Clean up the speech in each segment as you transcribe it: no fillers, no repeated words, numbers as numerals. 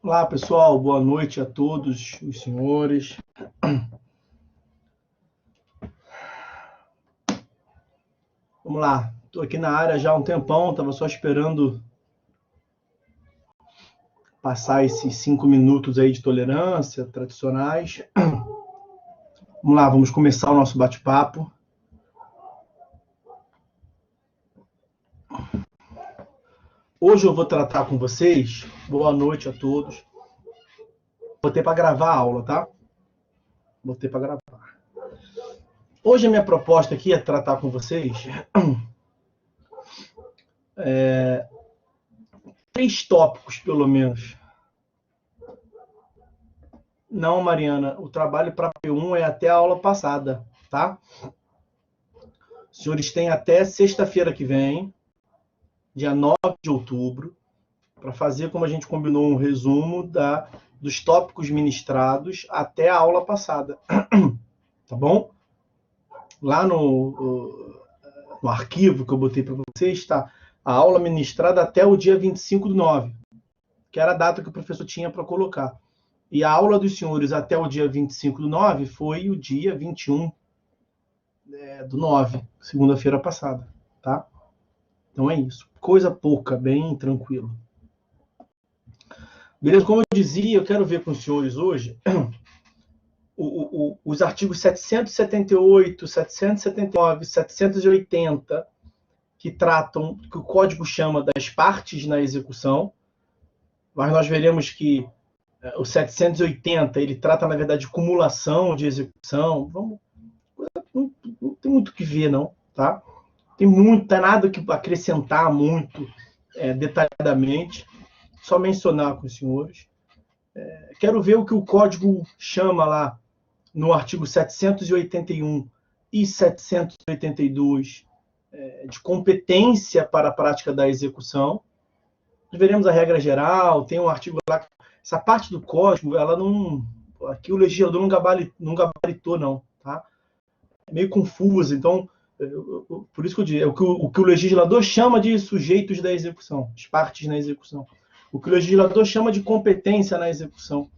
Olá, pessoal. Boa noite a todos os senhores. Vamos lá. Estou aqui na área já há um tempão, estava só esperando passar esses 5 minutos aí de tolerância tradicionais. Vamos lá, vamos começar o nosso bate-papo. Hoje eu vou tratar com vocês, boa noite a todos. Botei para gravar a aula, tá? Botei para gravar. Hoje a minha proposta aqui é tratar com vocês 3 tópicos, pelo menos. Não, Mariana, o trabalho para P1 é até a aula passada, tá? Os senhores têm até sexta-feira que vem, dia 9 de outubro, para fazer, como a gente combinou, um resumo dos tópicos ministrados até a aula passada. Tá bom? Lá no arquivo que eu botei para vocês está a aula ministrada até o dia 25/9, que era a data que o professor tinha para colocar. E a aula dos senhores até o dia 25/9 foi o dia 21/9, segunda-feira passada, tá? Então é isso. Coisa pouca, bem tranquilo. Beleza? Como eu dizia, eu quero ver com os senhores hoje os artigos 778, 779, 780, que tratam, que o código chama das partes na execução, mas nós veremos que o 780, ele trata, na verdade, de cumulação de execução. Não tem muito o que ver, não, tá? Tem nada que acrescentar muito detalhadamente, só mencionar com os senhores. Quero ver o que o código chama lá no artigo 781 e 782 de competência para a prática da execução. Nós veremos a regra geral, tem um artigo lá, essa parte do código, ela não, aqui o legislador não gabaritou, não, tá? É meio confuso, então, por isso que eu digo, o que o legislador chama de sujeitos da execução, as partes na execução. O que o legislador chama de competência na execução.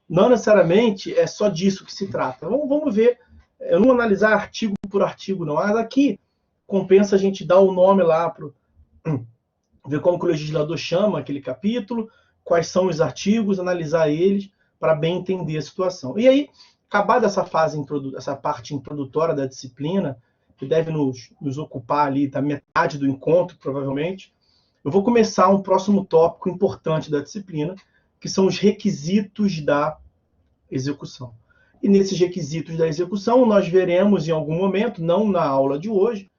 Não necessariamente é só disso que se trata. Vamos ver, eu não vou analisar artigo por artigo, não, mas aqui compensa a gente dar o nome lá para ver como que o legislador chama aquele capítulo, quais são os artigos, analisar eles para bem entender a situação. E aí, acabada essa fase, essa parte introdutória da disciplina, que deve nos ocupar ali da metade do encontro, provavelmente, eu vou começar um próximo tópico importante da disciplina, que são os requisitos da execução. E nesses requisitos da execução, nós veremos em algum momento, não na aula de hoje,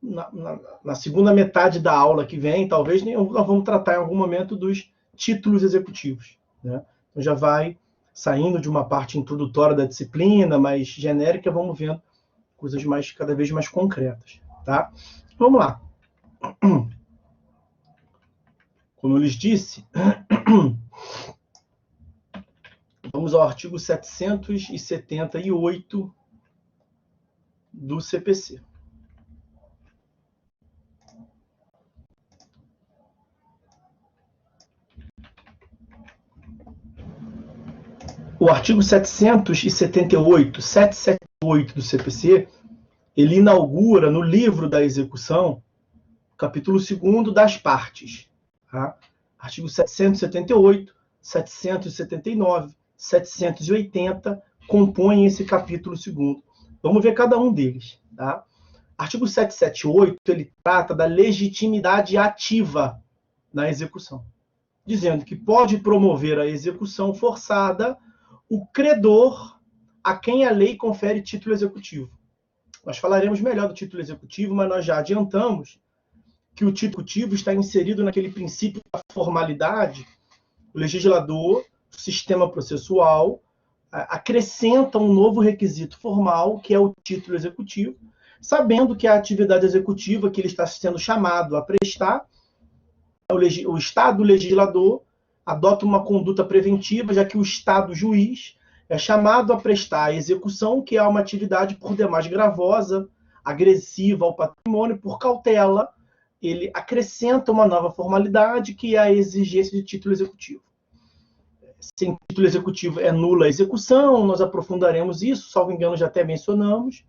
na segunda metade da aula que vem, talvez nós vamos tratar em algum momento dos títulos executivos, né? Então já vai saindo de uma parte introdutória da disciplina, mais genérica, vamos vendo coisas cada vez mais concretas, tá? Vamos lá. Como eu lhes disse, vamos ao artigo 778 do CPC. O artigo 778 do CPC, ele inaugura no livro da execução, capítulo 2º das partes. Tá? Artigo 778, 779, 780 compõem esse capítulo 2º. Vamos ver cada um deles. Tá? Artigo 778, ele trata da legitimidade ativa na execução, dizendo que pode promover a execução forçada o credor a quem a lei confere título executivo. Nós falaremos melhor do título executivo, mas nós já adiantamos que o título executivo está inserido naquele princípio da formalidade. O legislador, o sistema processual, acrescenta um novo requisito formal, que é o título executivo, sabendo que a atividade executiva que ele está sendo chamado a prestar, o Estado legislador adota uma conduta preventiva, já que o Estado juiz é chamado a prestar a execução, que é uma atividade por demais gravosa, agressiva ao patrimônio, por cautela ele acrescenta uma nova formalidade, que é a exigência de título executivo. Sem título executivo é nula a execução, nós aprofundaremos isso, salvo engano já até mencionamos.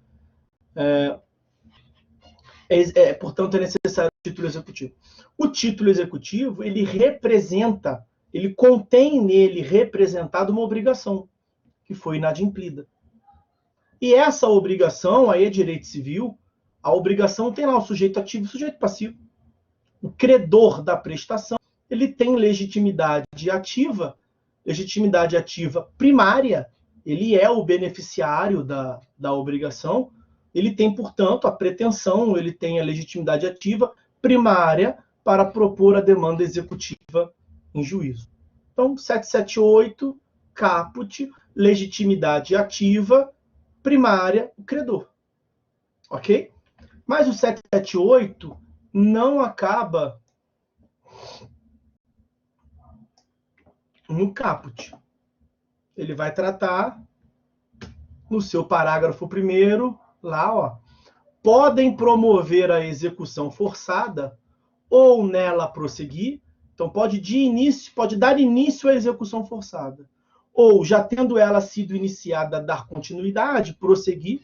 Portanto, é necessário o título executivo. O título executivo, ele representa, ele contém nele representado uma obrigação, que foi inadimplida. E essa obrigação, aí é direito civil, a obrigação tem lá o sujeito ativo e o sujeito passivo. O credor da prestação, ele tem legitimidade ativa primária, ele é o beneficiário da obrigação, ele tem, portanto, a pretensão, ele tem a legitimidade ativa primária para propor a demanda executiva em juízo. Então, 778, caput, legitimidade ativa primária, o credor. Ok? Mas o 778 não acaba no caput. Ele vai tratar no seu parágrafo 1º, lá, ó, podem promover a execução forçada ou nela prosseguir. Então pode dar início à execução forçada, ou já tendo ela sido iniciada, dar continuidade, prosseguir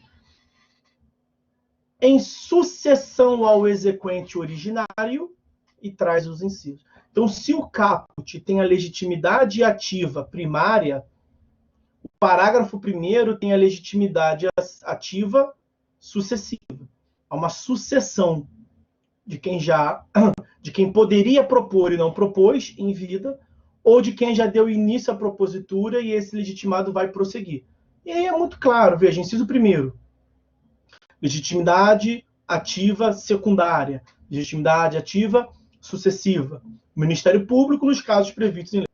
em sucessão ao exequente originário, e traz os incisos. Então, se o caput tem a legitimidade ativa primária, o parágrafo 1º tem a legitimidade ativa sucessiva. Há uma sucessão de quem poderia propor e não propôs em vida, ou de quem já deu início à propositura e esse legitimado vai prosseguir. E aí é muito claro, veja, inciso 1º, legitimidade ativa secundária, legitimidade ativa sucessiva. O Ministério Público nos casos previstos em lei.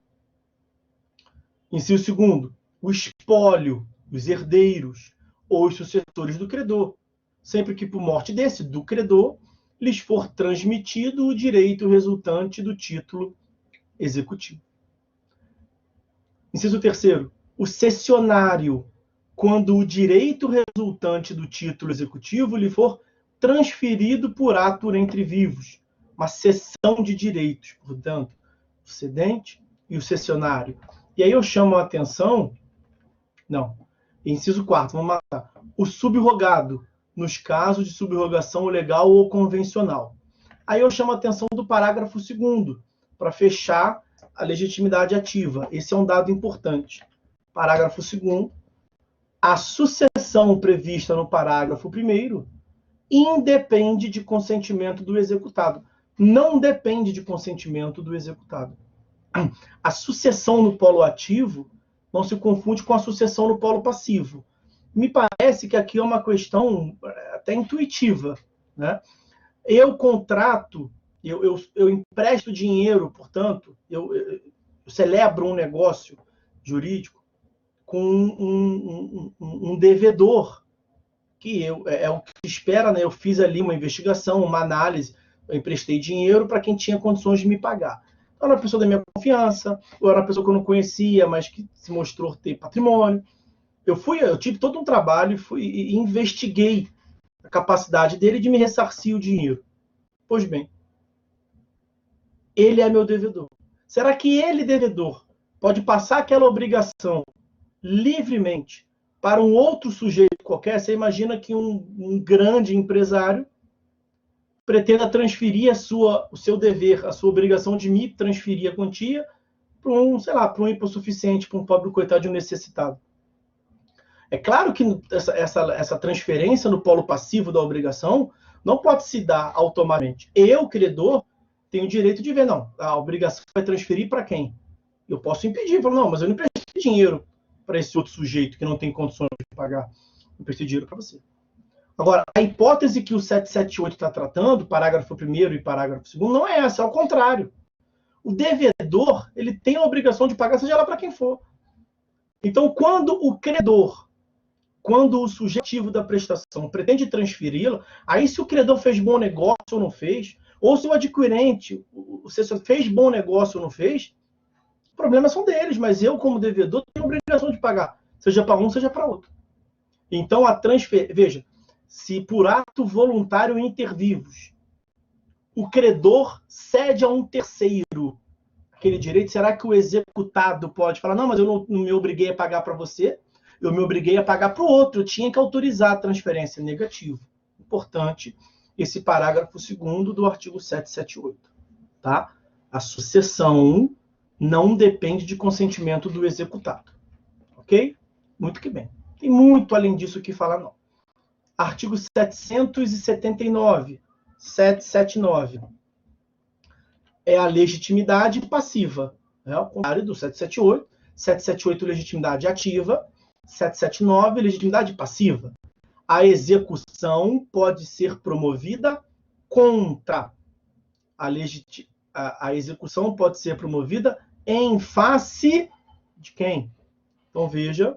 Inciso 2º, o espólio, os herdeiros ou os sucessores do credor, sempre que por morte do credor, lhes for transmitido o direito resultante do título executivo. Inciso 3º, o cessionário, quando o direito resultante do título executivo lhe for transferido por ato entre vivos, uma cessão de direitos, portanto, o cedente e o cessionário. E aí eu chamo a atenção, inciso 4º, vamos matar, o subrogado, nos casos de subrogação legal ou convencional. Aí eu chamo a atenção do parágrafo 2º, para fechar a legitimidade ativa. Esse é um dado importante. Parágrafo 2º, a sucessão prevista no parágrafo 1º independe de consentimento do executado. Não depende de consentimento do executado. A sucessão no polo ativo não se confunde com a sucessão no polo passivo. Me parece que aqui é uma questão até intuitiva, né? Eu contrato, eu empresto dinheiro, portanto, eu celebro um negócio jurídico com um devedor, que é o que se espera, né? Eu fiz ali uma investigação, uma análise, eu emprestei dinheiro para quem tinha condições de me pagar. Então, era uma pessoa da minha confiança, ou era uma pessoa que eu não conhecia, mas que se mostrou ter patrimônio. Eu tive todo um trabalho e investiguei a capacidade dele de me ressarcir o dinheiro. Pois bem, ele é meu devedor. Será que ele, devedor, pode passar aquela obrigação livremente para um outro sujeito qualquer? Você imagina que um grande empresário pretenda transferir o seu dever, a sua obrigação de me transferir a quantia para um hipossuficiente, para um pobre coitado de um necessitado. É claro que essa transferência no polo passivo da obrigação não pode se dar automaticamente. Eu, credor, tenho o direito de ver, a obrigação vai transferir para quem? Eu posso impedir, falar, mas eu não emprestei dinheiro para esse outro sujeito que não tem condições de pagar. Eu emprestei dinheiro para você. Agora, a hipótese que o 778 está tratando, parágrafo 1º e parágrafo 2º, não é essa, é ao contrário. O devedor, ele tem a obrigação de pagar, seja lá para quem for. Então, quando o sujeito da prestação pretende transferi-la, aí se o credor fez bom negócio ou não fez, ou se o adquirente fez bom negócio ou não fez, os problemas são deles, mas eu, como devedor, tenho a obrigação de pagar, seja para um, seja para outro. Então, veja, se por ato voluntário inter vivos, o credor cede a um terceiro aquele direito, será que o executado pode falar, não, mas eu não me obriguei a pagar para você, eu me obriguei a pagar para o outro, eu tinha que autorizar a transferência negativa. Importante esse parágrafo 2º do artigo 778. Tá? A sucessão não depende de consentimento do executado. Ok? Muito que bem. Tem muito além disso que falar, não. Artigo 779. 779. É a legitimidade passiva. É ao contrário do 778. 778, legitimidade ativa. 779, legitimidade passiva. A execução pode ser promovida contra. A execução pode ser promovida em face de quem? Então, veja,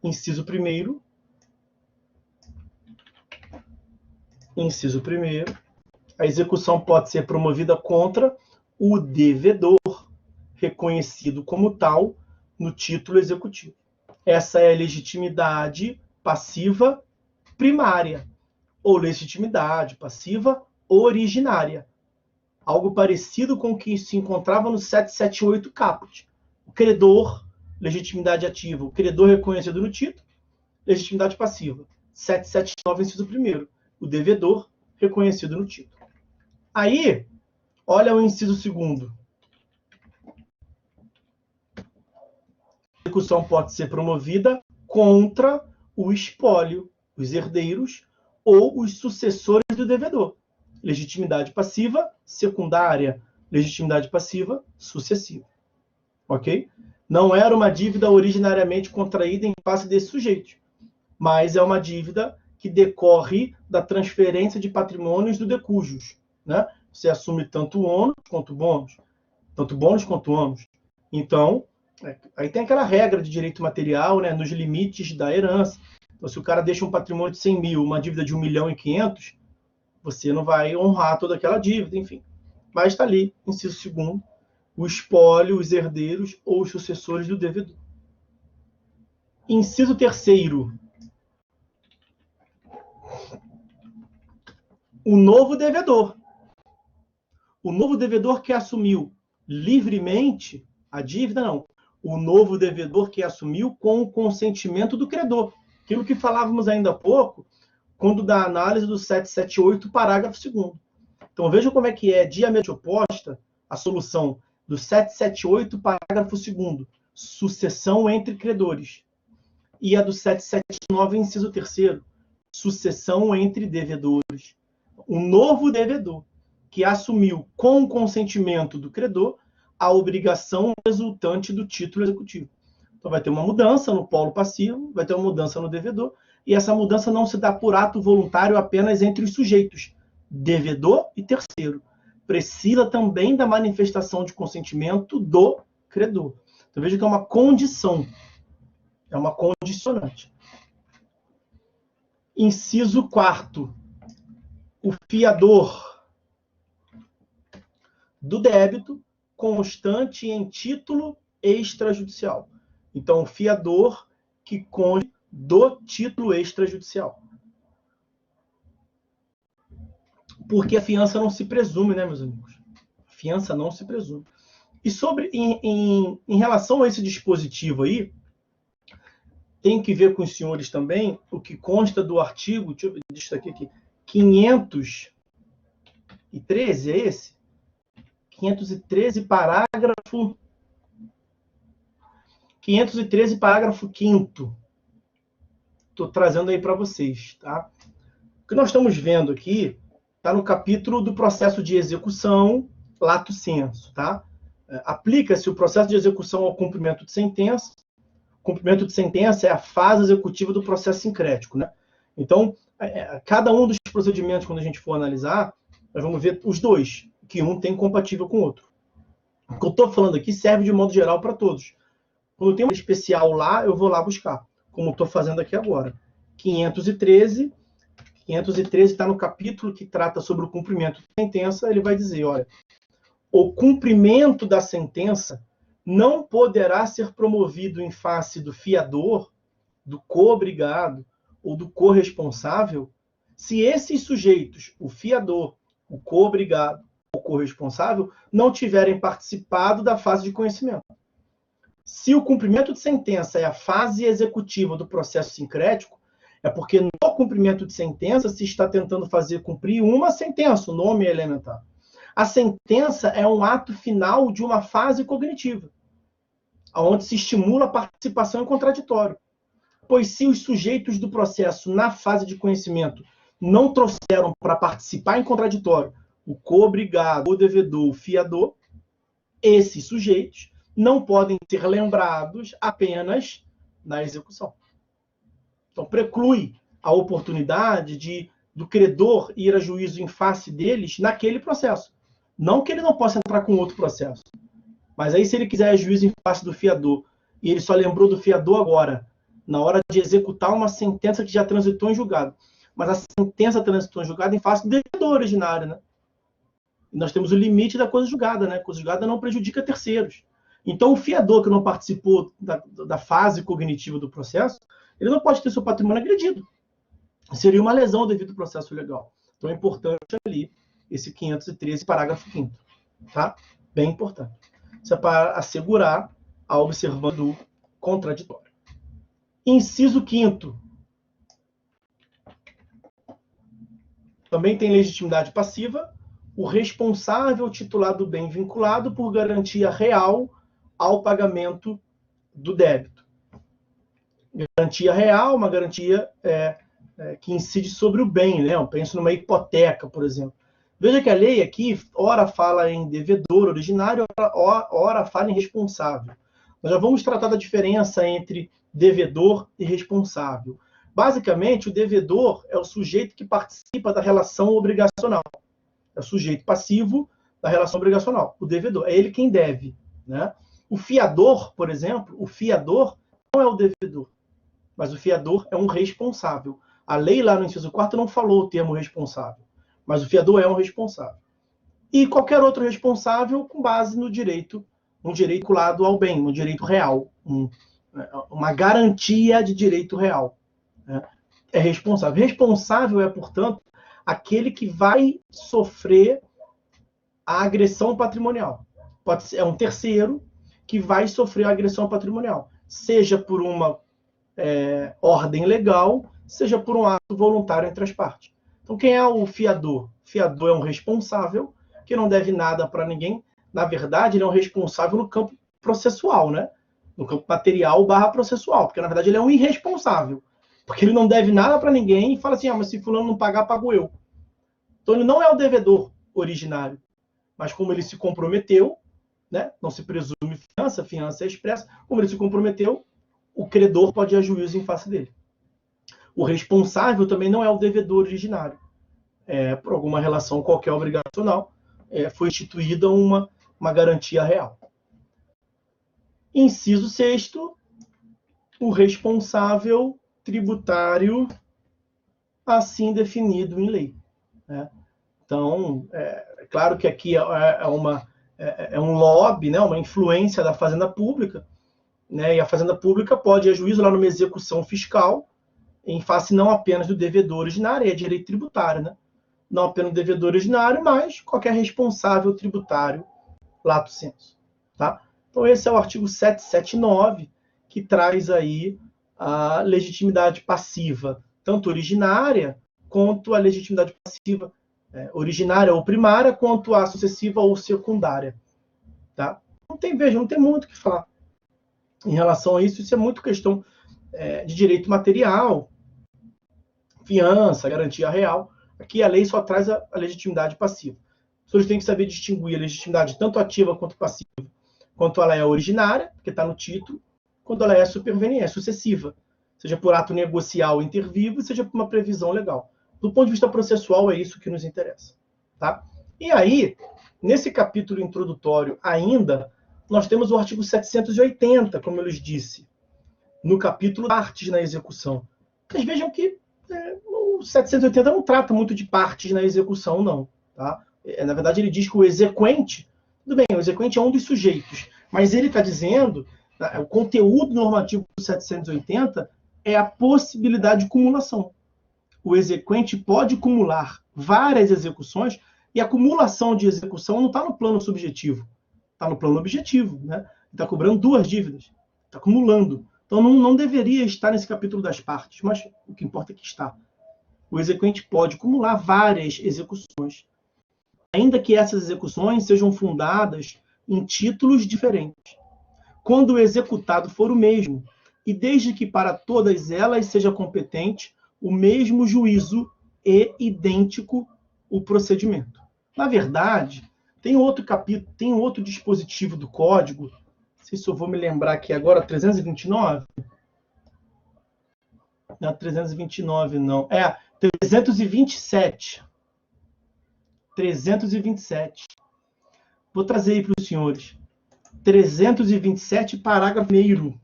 inciso 1º. Inciso 1º. A execução pode ser promovida contra o devedor, reconhecido como tal no título executivo. Essa é a legitimidade passiva primária, ou legitimidade passiva originária. Algo parecido com o que se encontrava no 778 caput. O credor, legitimidade ativa. O credor reconhecido no título, legitimidade passiva. 779, inciso 1º. O devedor, reconhecido no título. Aí, olha o inciso 2º. A execução pode ser promovida contra o espólio, os herdeiros ou os sucessores do devedor. Legitimidade passiva, secundária. Legitimidade passiva, sucessiva. Ok? Não era uma dívida originariamente contraída em face desse sujeito, mas é uma dívida que decorre da transferência de patrimônios do decujus. Né? Você assume tanto o ônus quanto o bônus. Tanto bônus quanto ônus. Então, aí tem aquela regra de direito material, né, nos limites da herança. Então, se o cara deixa um patrimônio de 100 mil, uma dívida de 1.500.000, você não vai honrar toda aquela dívida, enfim. Mas está ali, inciso 2º, o espólio, os herdeiros ou os sucessores do devedor. Inciso 3º. O novo devedor. O novo devedor que assumiu livremente a dívida, não. O novo devedor que assumiu com o consentimento do credor. Aquilo que falávamos ainda há pouco, quando da análise do 778, parágrafo 2º. Então, vejam como é que é diametralmente oposta a solução do 778, parágrafo 2º, sucessão entre credores, e a do 779, inciso 3º, sucessão entre devedores. O novo devedor que assumiu com o consentimento do credor a obrigação resultante do título executivo. Então, vai ter uma mudança no polo passivo, vai ter uma mudança no devedor, e essa mudança não se dá por ato voluntário apenas entre os sujeitos, devedor e terceiro. Precisa também da manifestação de consentimento do credor. Então, veja que é uma condição, é uma condicionante. Inciso 4º. O fiador do débito constante em título extrajudicial. Então, o fiador que consta do título extrajudicial. Porque a fiança não se presume, né, meus amigos? A fiança não se presume. E em relação a esse dispositivo aí, tem que ver com os senhores também o que consta do artigo, deixa eu ver isso aqui, 513, é esse? 513, parágrafo 513, parágrafo 5º. Estou trazendo aí para vocês, tá? O que nós estamos vendo aqui está no capítulo do processo de execução, lato sensu, tá? Aplica-se o processo de execução ao cumprimento de sentença. O cumprimento de sentença é a fase executiva do processo sincrético, né? Então, cada um dos procedimentos, quando a gente for analisar, nós vamos ver os dois, que um tem compatível com o outro. O que eu estou falando aqui serve de modo geral para todos. Quando tem uma especial lá, eu vou lá buscar, como estou fazendo aqui agora. 513 está no capítulo que trata sobre o cumprimento da sentença. Ele vai dizer, olha, o cumprimento da sentença não poderá ser promovido em face do fiador, do co-obrigado ou do corresponsável, se esses sujeitos, o fiador, o co-obrigado ou corresponsável, não tiverem participado da fase de conhecimento. Se o cumprimento de sentença é a fase executiva do processo sincrético, é porque no cumprimento de sentença se está tentando fazer cumprir uma sentença, o nome é elementar. A sentença é um ato final de uma fase cognitiva, onde se estimula a participação em contraditório. Pois se os sujeitos do processo, na fase de conhecimento, não trouxeram para participar em contraditório o co-obrigado, o devedor, o fiador, esses sujeitos não podem ser lembrados apenas na execução. Então, preclui a oportunidade do credor ir a juízo em face deles naquele processo. Não que ele não possa entrar com outro processo. Mas aí, se ele quiser juízo em face do fiador, e ele só lembrou do fiador agora, na hora de executar uma sentença que já transitou em julgado. Mas a sentença transitou em julgado em face do devedor originário, né? E nós temos o limite da coisa julgada, né? A coisa julgada não prejudica terceiros. Então, o fiador que não participou da fase cognitiva do processo, ele não pode ter seu patrimônio agredido. Seria uma lesão devido ao processo legal. Então, é importante ali esse 513, parágrafo 5º. Tá? Bem importante. Isso é para assegurar a observância do contraditório. Inciso 5º. Também tem legitimidade passiva. O responsável titular do bem vinculado por garantia real ao pagamento do débito. Garantia real, uma garantia que incide sobre o bem, né? Eu penso numa hipoteca, por exemplo. Veja que a lei aqui, ora fala em devedor originário, ora fala em responsável. Nós já vamos tratar da diferença entre devedor e responsável. Basicamente, o devedor é o sujeito que participa da relação obrigacional. É o sujeito passivo da relação obrigacional. O devedor é ele quem deve, né? O fiador, por exemplo, o fiador não é o devedor, mas o fiador é um responsável. A lei lá no inciso 4º não falou o termo responsável, mas o fiador é um responsável. E qualquer outro responsável com base no direito vinculado ao bem, no direito real, uma garantia de direito real, né? É responsável. Responsável é, portanto, aquele que vai sofrer a agressão patrimonial. É um terceiro que vai sofrer a agressão patrimonial, seja por uma ordem legal, seja por um ato voluntário entre as partes. Então, quem é o fiador? O fiador é um responsável que não deve nada para ninguém. Na verdade, ele é um responsável no campo processual, né? No campo material / processual, porque na verdade ele é um irresponsável, porque ele não deve nada para ninguém e fala assim, mas se fulano não pagar, pago eu. Então ele não é o devedor originário, mas como ele se comprometeu, né? Não se presume fiança, fiança é expressa, como ele se comprometeu, o credor pode ir a juízo em face dele. O responsável também não é o devedor originário. Por alguma relação qualquer obrigacional, foi instituída uma garantia real. Inciso 6º, o responsável tributário assim definido em lei, né? Então, é claro que aqui é um lobby, né, uma influência da Fazenda Pública, né, e a Fazenda Pública pode ir a juízo lá numa execução fiscal em face não apenas do devedor originário, é direito tributário, né? Não apenas do devedor originário, mas qualquer responsável tributário lato sensu, tá? Então, esse é o artigo 779, que traz aí a legitimidade passiva, tanto originária, quanto a legitimidade passiva originária ou primária, quanto a sucessiva ou secundária. Tá? Não tem muito o que falar em relação a isso. Isso é muito questão de direito material, fiança, garantia real. Aqui a lei só traz a legitimidade passiva. Os senhores têm que saber distinguir a legitimidade tanto ativa quanto passiva, quanto ela é originária, porque está no título, quando ela é superveniente, sucessiva, seja por ato negocial inter vivos, seja por uma previsão legal. Do ponto de vista processual, é isso que nos interessa. Tá? E aí, nesse capítulo introdutório ainda, nós temos o artigo 780, como eu lhes disse, no capítulo partes na execução. Vocês vejam que o 780 não trata muito de partes na execução, não. Tá? Na verdade, ele diz que o exequente, tudo bem, o exequente é um dos sujeitos, mas ele está dizendo, o conteúdo normativo do 780 é a possibilidade de cumulação. O exequente pode cumular várias execuções E a acumulação de execução não está no plano subjetivo, está no plano objetivo, né? Está cobrando duas dívidas, está acumulando. Então não deveria estar nesse capítulo das partes, mas o que importa é que está. O exequente pode acumular várias execuções, ainda que essas execuções sejam fundadas em títulos diferentes, quando o executado for o mesmo, e desde que para todas elas seja competente o mesmo juízo e idêntico o procedimento. Na verdade, tem outro capítulo, tem outro dispositivo do código, não sei se eu vou me lembrar aqui agora, 329? Não é 329, não. É 327. 327. Vou trazer aí para os senhores. 327, parágrafo 1º.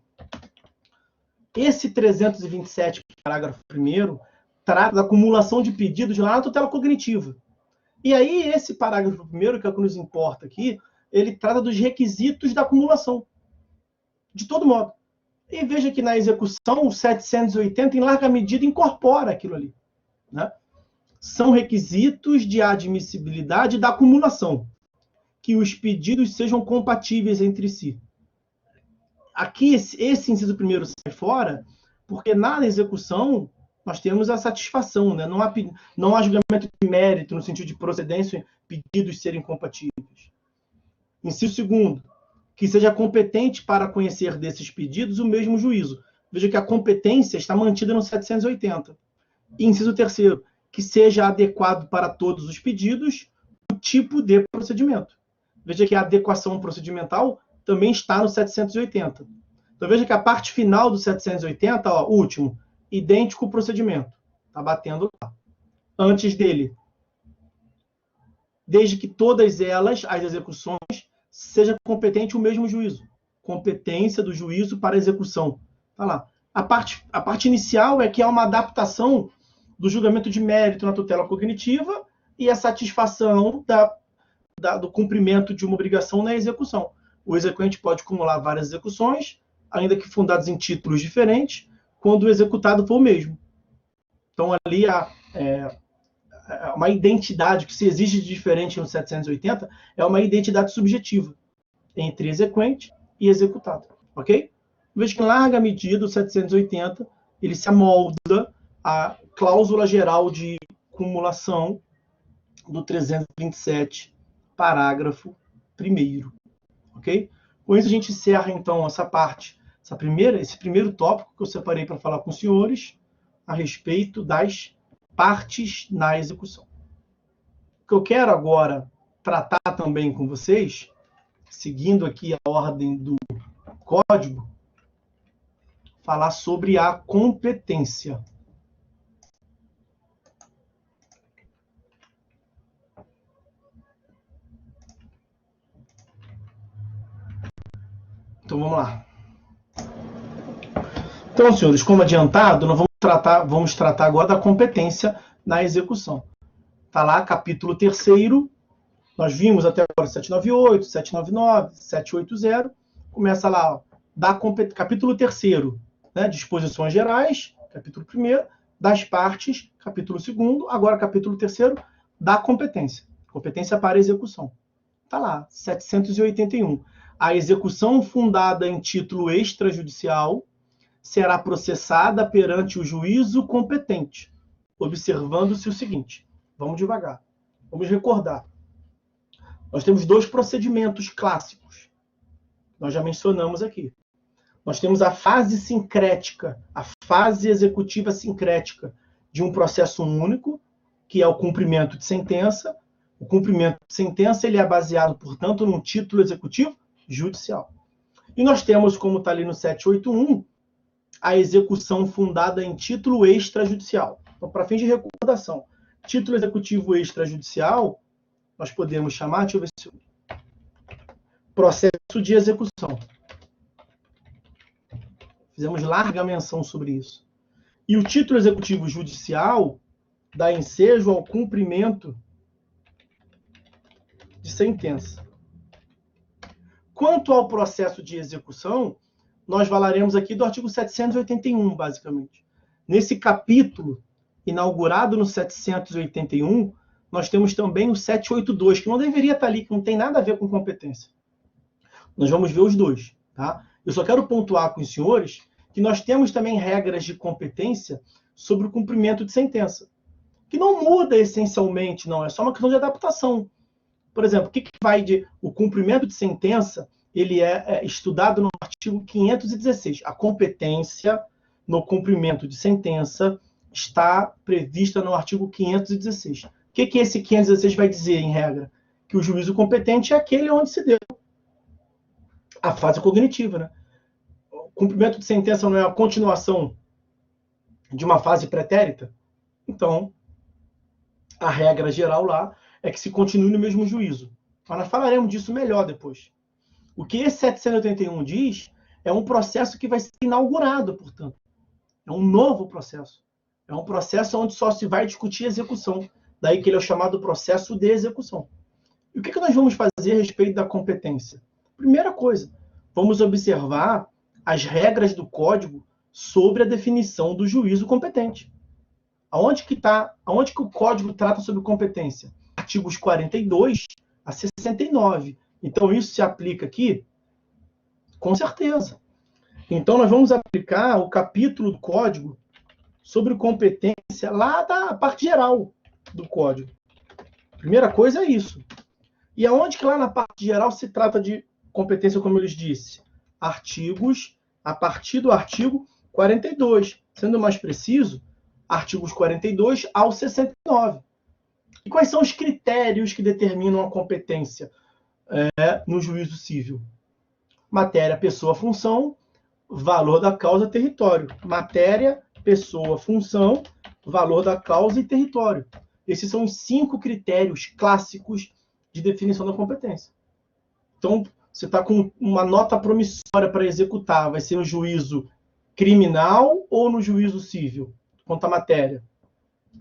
Esse 327, parágrafo 1º, trata da acumulação de pedidos lá na tutela cognitiva. E aí, esse parágrafo 1º, que é o que nos importa aqui, ele trata dos requisitos da acumulação. De todo modo. E veja que na execução, o 780, em larga medida, incorpora aquilo ali. Né? São requisitos de admissibilidade da acumulação, que os pedidos sejam compatíveis entre si. Aqui, esse inciso primeiro sai fora, porque na execução nós temos a satisfação, né? Não há julgamento de mérito no sentido de procedência, pedidos serem compatíveis. Inciso segundo, que seja competente para conhecer desses pedidos o mesmo juízo. Veja que a competência está mantida no 780. E inciso terceiro, que seja adequado para todos os pedidos o tipo de procedimento. Veja que a adequação procedimental também está no 780. Então veja que a parte final do 780, ó, último, idêntico procedimento. Está batendo lá. Antes dele, desde que todas elas, as execuções, seja competente o mesmo juízo. Competência do juízo para execução. Está lá. A parte inicial é que há uma adaptação do julgamento de mérito na tutela cognitiva e a satisfação do cumprimento de uma obrigação na execução. O exequente pode acumular várias execuções, ainda que fundadas em títulos diferentes, quando o executado for o mesmo. Então, ali há uma identidade que se exige de diferente no 780, é uma identidade subjetiva entre exequente e executado. Ok? Veja que, em larga medida, o 780 ele se amolda à cláusula geral de acumulação do 327, parágrafo 1º. Ok? Com isso, a gente encerra, então, essa parte, esse primeiro tópico que eu separei para falar com os senhores a respeito das partes na execução. O que eu quero agora tratar também com vocês, seguindo aqui a ordem do código, falar sobre a competência. Então, vamos lá. Então, senhores, como adiantado, nós vamos tratar agora da competência na execução. Está lá, capítulo 3º. Nós vimos até agora 798, 799, 780. Começa lá, ó, capítulo 3º, né, disposições gerais, capítulo 1º, das partes, capítulo 2º, agora capítulo 3º, da competência. Competência para execução. Está lá, 781. A execução fundada em título extrajudicial será processada perante o juízo competente, observando-se o seguinte. Vamos devagar. Vamos recordar. Nós temos dois procedimentos clássicos. Nós já mencionamos aqui. Nós temos a fase sincrética, a fase executiva sincrética de um processo único, que é o cumprimento de sentença. O cumprimento de sentença ele é baseado, portanto, num título executivo judicial. E nós temos, como está ali no 781, a execução fundada em título extrajudicial. Então, para fins de recordação, título executivo extrajudicial, nós podemos chamar, deixa eu ver se processo de execução. Fizemos larga menção sobre isso. E o título executivo judicial dá ensejo ao cumprimento de sentença. Quanto ao processo de execução, nós falaremos aqui do artigo 781, basicamente. Nesse capítulo, inaugurado no 781, nós temos também o 782, que não deveria estar ali, que não tem nada a ver com competência. Nós vamos ver os dois, tá? Eu só quero pontuar com os senhores que nós temos também regras de competência sobre o cumprimento de sentença, que não muda essencialmente, não, é só uma questão de adaptação. Por exemplo, o que vai de o cumprimento de sentença, ele é estudado no artigo 516. A competência no cumprimento de sentença está prevista no artigo 516. O que esse 516 vai dizer, em regra? Que o juízo competente é aquele onde se deu a fase cognitiva, né? O cumprimento de sentença não é a continuação de uma fase pretérita? Então, a regra geral lá é que se continue no mesmo juízo. Mas nós falaremos disso melhor depois. O que esse 781 diz é um processo que vai ser inaugurado, portanto. É um novo processo. É um processo onde só se vai discutir execução. Daí que ele é o chamado processo de execução. E o que nós vamos fazer a respeito da competência? Primeira coisa, vamos observar as regras do Código sobre a definição do juízo competente. Aonde que o Código trata sobre competência? Artigos 42 a 69. Então, isso se aplica aqui? Com certeza. Então, nós vamos aplicar o capítulo do Código sobre competência lá da parte geral do Código. Primeira coisa é isso. E aonde que lá na parte geral se trata de competência, como eu lhes disse? Artigos, a partir do artigo 42. Sendo mais preciso, artigos 42 ao 69. E quais são os critérios que determinam a competência no juízo civil? Matéria, pessoa, função, valor da causa, território. Matéria, pessoa, função, valor da causa e território. Esses são os 5 critérios clássicos de definição da competência. Então, você está com uma nota promissória para executar. Vai ser no juízo criminal ou no juízo civil? Quanto à matéria.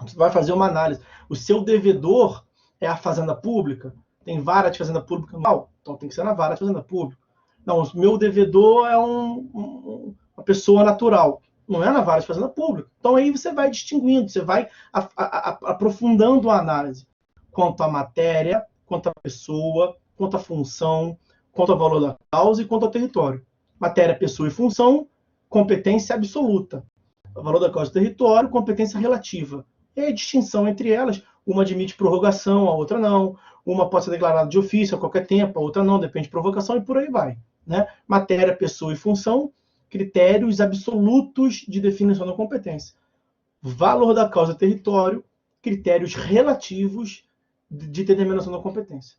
Você vai fazer uma análise. O seu devedor é a fazenda pública? Tem vara de fazenda pública? Não. Então tem que ser na vara de fazenda pública. Não, o meu devedor é uma pessoa natural. Não é na vara de fazenda pública. Então aí você vai distinguindo, você vai aprofundando a análise. Quanto à matéria, quanto à pessoa, quanto à função, quanto ao valor da causa e quanto ao território. Matéria, pessoa e função, competência absoluta. O valor da causa e território, competência relativa. E a distinção entre elas, uma admite prorrogação, a outra não. Uma pode ser declarada de ofício a qualquer tempo, a outra não, depende de provocação e por aí vai. Né? Matéria, pessoa e função, critérios absolutos de definição da competência. Valor da causa e território, critérios relativos de determinação da competência.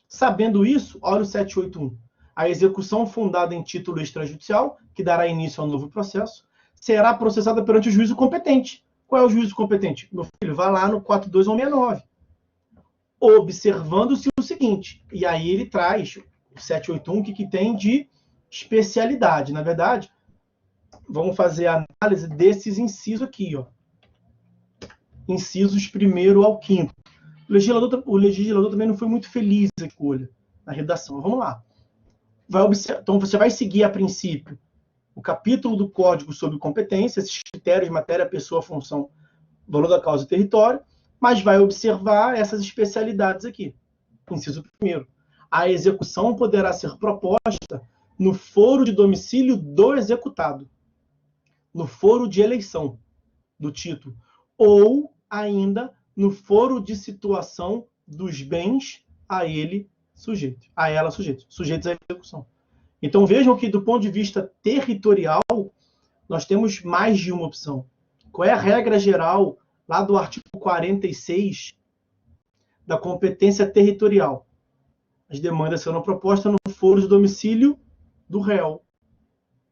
Sabendo isso, olha o 781. A execução fundada em título extrajudicial, que dará início ao novo processo, será processada perante o juízo competente. Qual é o juízo competente? Meu filho, vai lá no 42169. Observando-se o seguinte, e aí ele traz o 781, que tem de especialidade. Na verdade, vamos fazer a análise desses incisos aqui, ó. Incisos 1º ao 5º. O legislador também não foi muito feliz na escolha, na redação. Vamos lá. Então, você vai seguir, a princípio, o capítulo do Código sobre competência, esses critérios, matéria, pessoa, função, valor da causa e território, mas vai observar essas especialidades aqui. Inciso 1º. A execução poderá ser proposta no foro de domicílio do executado, no foro de eleição do título, ou ainda no foro de situação dos bens a ele sujeito, a ela sujeito, sujeitos à execução. Então vejam que do ponto de vista territorial, nós temos mais de uma opção. Qual é a regra geral lá do artigo 46 da competência territorial? As demandas serão propostas no foro de domicílio do réu.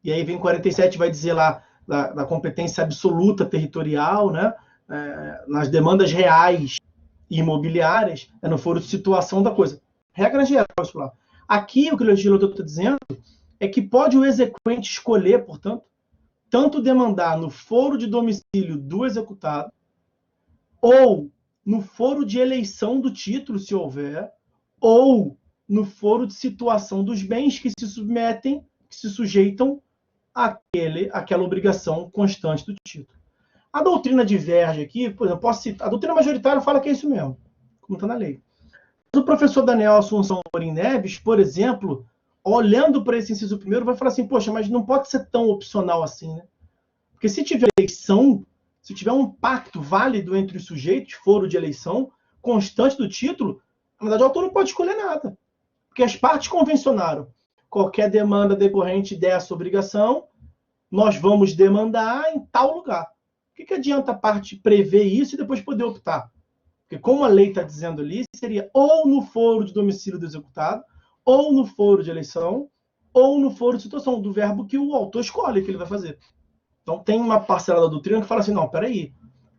E aí vem 47, vai dizer lá da competência absoluta territorial, né? Nas demandas reais e imobiliárias, é no foro de situação da coisa. Regra geral, isso lá. Aqui, o que o legislador está dizendo é que pode o exequente escolher, portanto, tanto demandar no foro de domicílio do executado, ou no foro de eleição do título, se houver, ou no foro de situação dos bens que se submetem, que se sujeitam àquela obrigação constante do título. A doutrina diverge aqui, por exemplo, posso citar, a doutrina majoritária fala que é isso mesmo. como está na lei. Mas o professor Daniel Assunção Amorim Neves, por exemplo, olhando para esse inciso primeiro, vai falar assim, poxa, mas não pode ser tão opcional assim, né? Porque se tiver eleição, se tiver um pacto válido entre os sujeitos, foro de eleição, constante do título, na verdade o autor não pode escolher nada. Porque as partes convencionaram. Qualquer demanda decorrente dessa obrigação, nós vamos demandar em tal lugar. O que adianta a parte prever isso e depois poder optar? Porque como a lei está dizendo ali, seria ou no foro de domicílio do executado, ou no foro de eleição, ou no foro de situação, do verbo que o autor escolhe que ele vai fazer. Então tem uma parcela da doutrina que fala assim, não, peraí,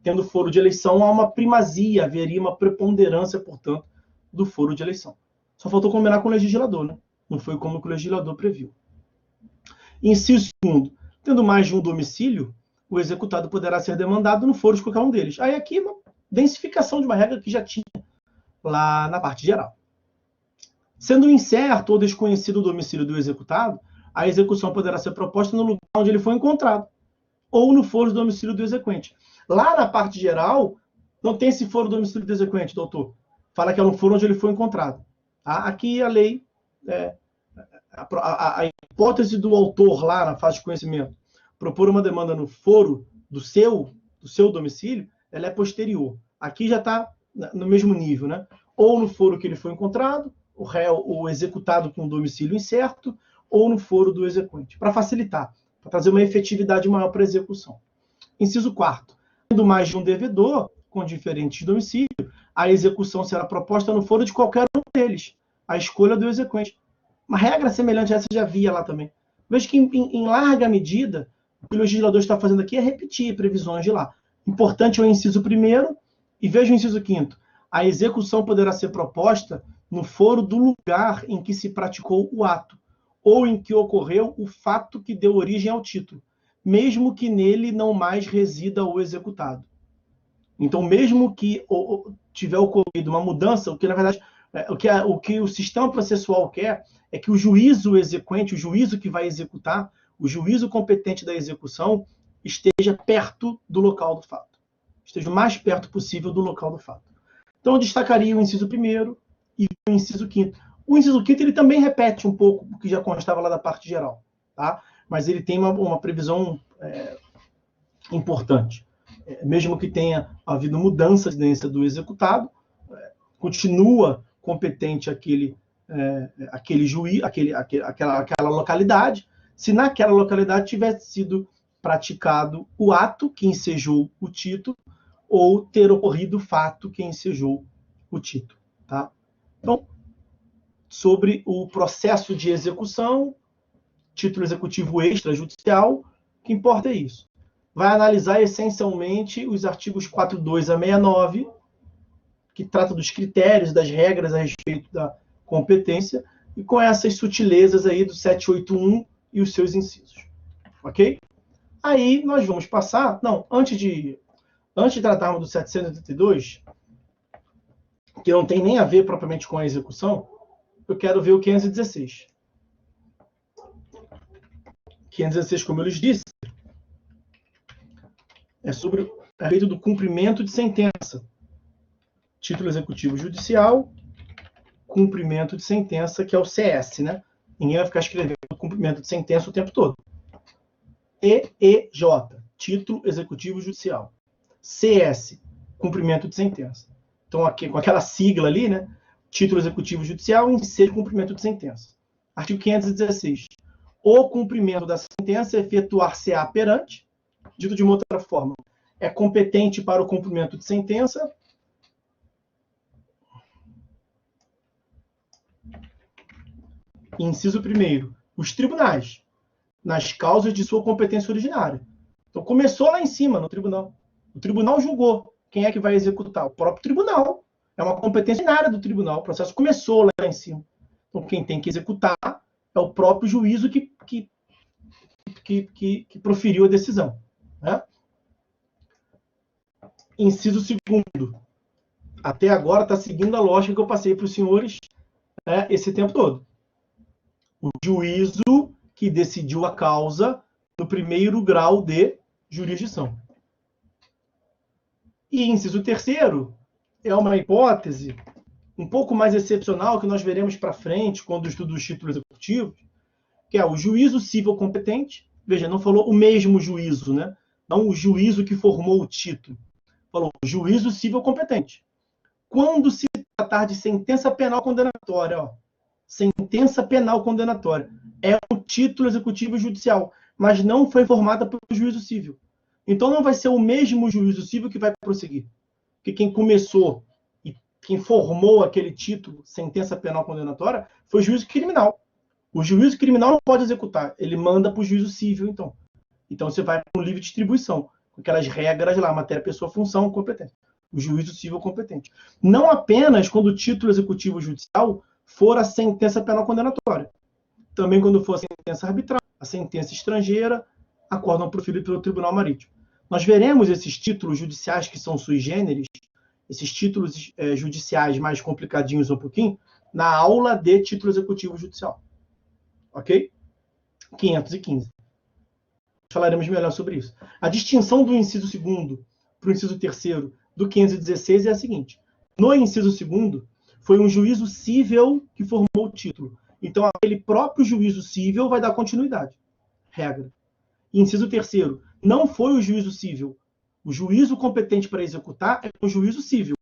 tendo foro de eleição há uma primazia, haveria uma preponderância, portanto, do foro de eleição. Só faltou combinar com o legislador, né? Não foi como que o legislador previu. Inciso segundo, tendo mais de um domicílio, o executado poderá ser demandado no foro de qualquer um deles. Aí aqui uma densificação de uma regra que já tinha lá na parte geral. Sendo incerto ou desconhecido o domicílio do executado, a execução poderá ser proposta no lugar onde ele foi encontrado, ou no foro de domicílio do exequente. Lá na parte geral, não tem esse foro do domicílio do exequente, doutor. Fala que é no foro onde ele foi encontrado. Tá? Aqui a lei, a hipótese do autor lá na fase de conhecimento, propor uma demanda no foro do seu domicílio, ela é posterior. Aqui já está no mesmo nível, né? Ou no foro que ele foi encontrado, o réu, o executado com domicílio incerto, ou no foro do exequente, para facilitar, para trazer uma efetividade maior para a execução. Inciso 4º. Tendo mais de um devedor com diferentes domicílios, a execução será proposta no foro de qualquer um deles, a escolha do exequente. Uma regra semelhante a essa já havia lá também. Vejo que, em larga medida, o que o legislador está fazendo aqui é repetir previsões de lá. Importante é o inciso 1º, e veja o inciso 5º. A execução poderá ser proposta no foro do lugar em que se praticou o ato, ou em que ocorreu o fato que deu origem ao título, mesmo que nele não mais resida o executado. Então, mesmo que tiver ocorrido uma mudança, o que, na verdade, o que o sistema processual quer é que o juízo exequente, o juízo que vai executar, o juízo competente da execução, esteja perto do local do fato. Esteja o mais perto possível do local do fato. Então, eu destacaria o inciso 1º e o inciso 5º. O inciso 5º ele também repete um pouco o que já constava lá da parte geral, tá? Mas ele tem uma previsão importante. Mesmo que tenha havido mudança de residência do executado, continua competente aquele juiz, aquela localidade, se naquela localidade tivesse sido praticado o ato que ensejou o título, ou ter ocorrido o fato que ensejou o título. Tá? Então, sobre o processo de execução, título executivo extrajudicial, o que importa é isso. Vai analisar essencialmente os artigos 42 a 69, que trata dos critérios, das regras a respeito da competência, e com essas sutilezas aí do 781 e os seus incisos. Ok? Aí nós vamos passar... Não, antes de tratarmos do 782, que não tem nem a ver propriamente com a execução, eu quero ver o 516. 516, como eu lhes disse, é sobre a respeito do cumprimento de sentença. Título executivo judicial, cumprimento de sentença, que é o CS, né? Ninguém vai ficar escrevendo cumprimento de sentença o tempo todo. EEJ, título executivo judicial. CS, cumprimento de sentença. Então, aqui, com aquela sigla ali, né? Título executivo judicial, inciso cumprimento de sentença. Artigo 516. O cumprimento da sentença efetuar-se-á perante, dito de uma outra forma, é competente para o cumprimento de sentença inciso 1º, os tribunais, nas causas de sua competência originária. Então, começou lá em cima, no tribunal. O tribunal julgou. Quem é que vai executar? O próprio tribunal. É uma competência originária do tribunal. O processo começou lá em cima. Então, quem tem que executar é o próprio juízo que proferiu a decisão. Né? Inciso 2º. Até agora está seguindo a lógica que eu passei para os senhores esse tempo todo. O juízo que decidiu a causa no primeiro grau de jurisdição. E inciso 3º é uma hipótese um pouco mais excepcional que nós veremos para frente quando estudo os títulos executivos, que é o juízo civil competente. Veja, não falou o mesmo juízo, né? Não o juízo que formou o título. Falou juízo civil competente. Quando se tratar de sentença penal condenatória, ó, sentença penal condenatória, é um título executivo judicial, mas não foi formada pelo juízo civil. Então não vai ser o mesmo juízo civil que vai prosseguir. Porque quem começou e quem formou aquele título, sentença penal condenatória, foi o juízo criminal. O juízo criminal não pode executar, ele manda para o juízo civil, então. Então você vai para um livre distribuição, com aquelas regras lá, matéria, pessoa, função, competente. O juízo civil competente. Não apenas quando o título executivo judicial for a sentença penal condenatória. Também quando for a sentença arbitral, a sentença estrangeira, acórdão proferido pelo Tribunal Marítimo. Nós veremos esses títulos judiciais que são sui generis, esses títulos judiciais mais complicadinhos um pouquinho, na aula de título executivo judicial. Ok? 515. Falaremos melhor sobre isso. A distinção do inciso 2º para o inciso 3º do 516 é a seguinte. No inciso 2º, foi um juízo cível que formou o título. Então, aquele próprio juízo cível vai dar continuidade. Regra. Inciso 3º, não foi o juízo cível. O juízo competente para executar é o juízo cível.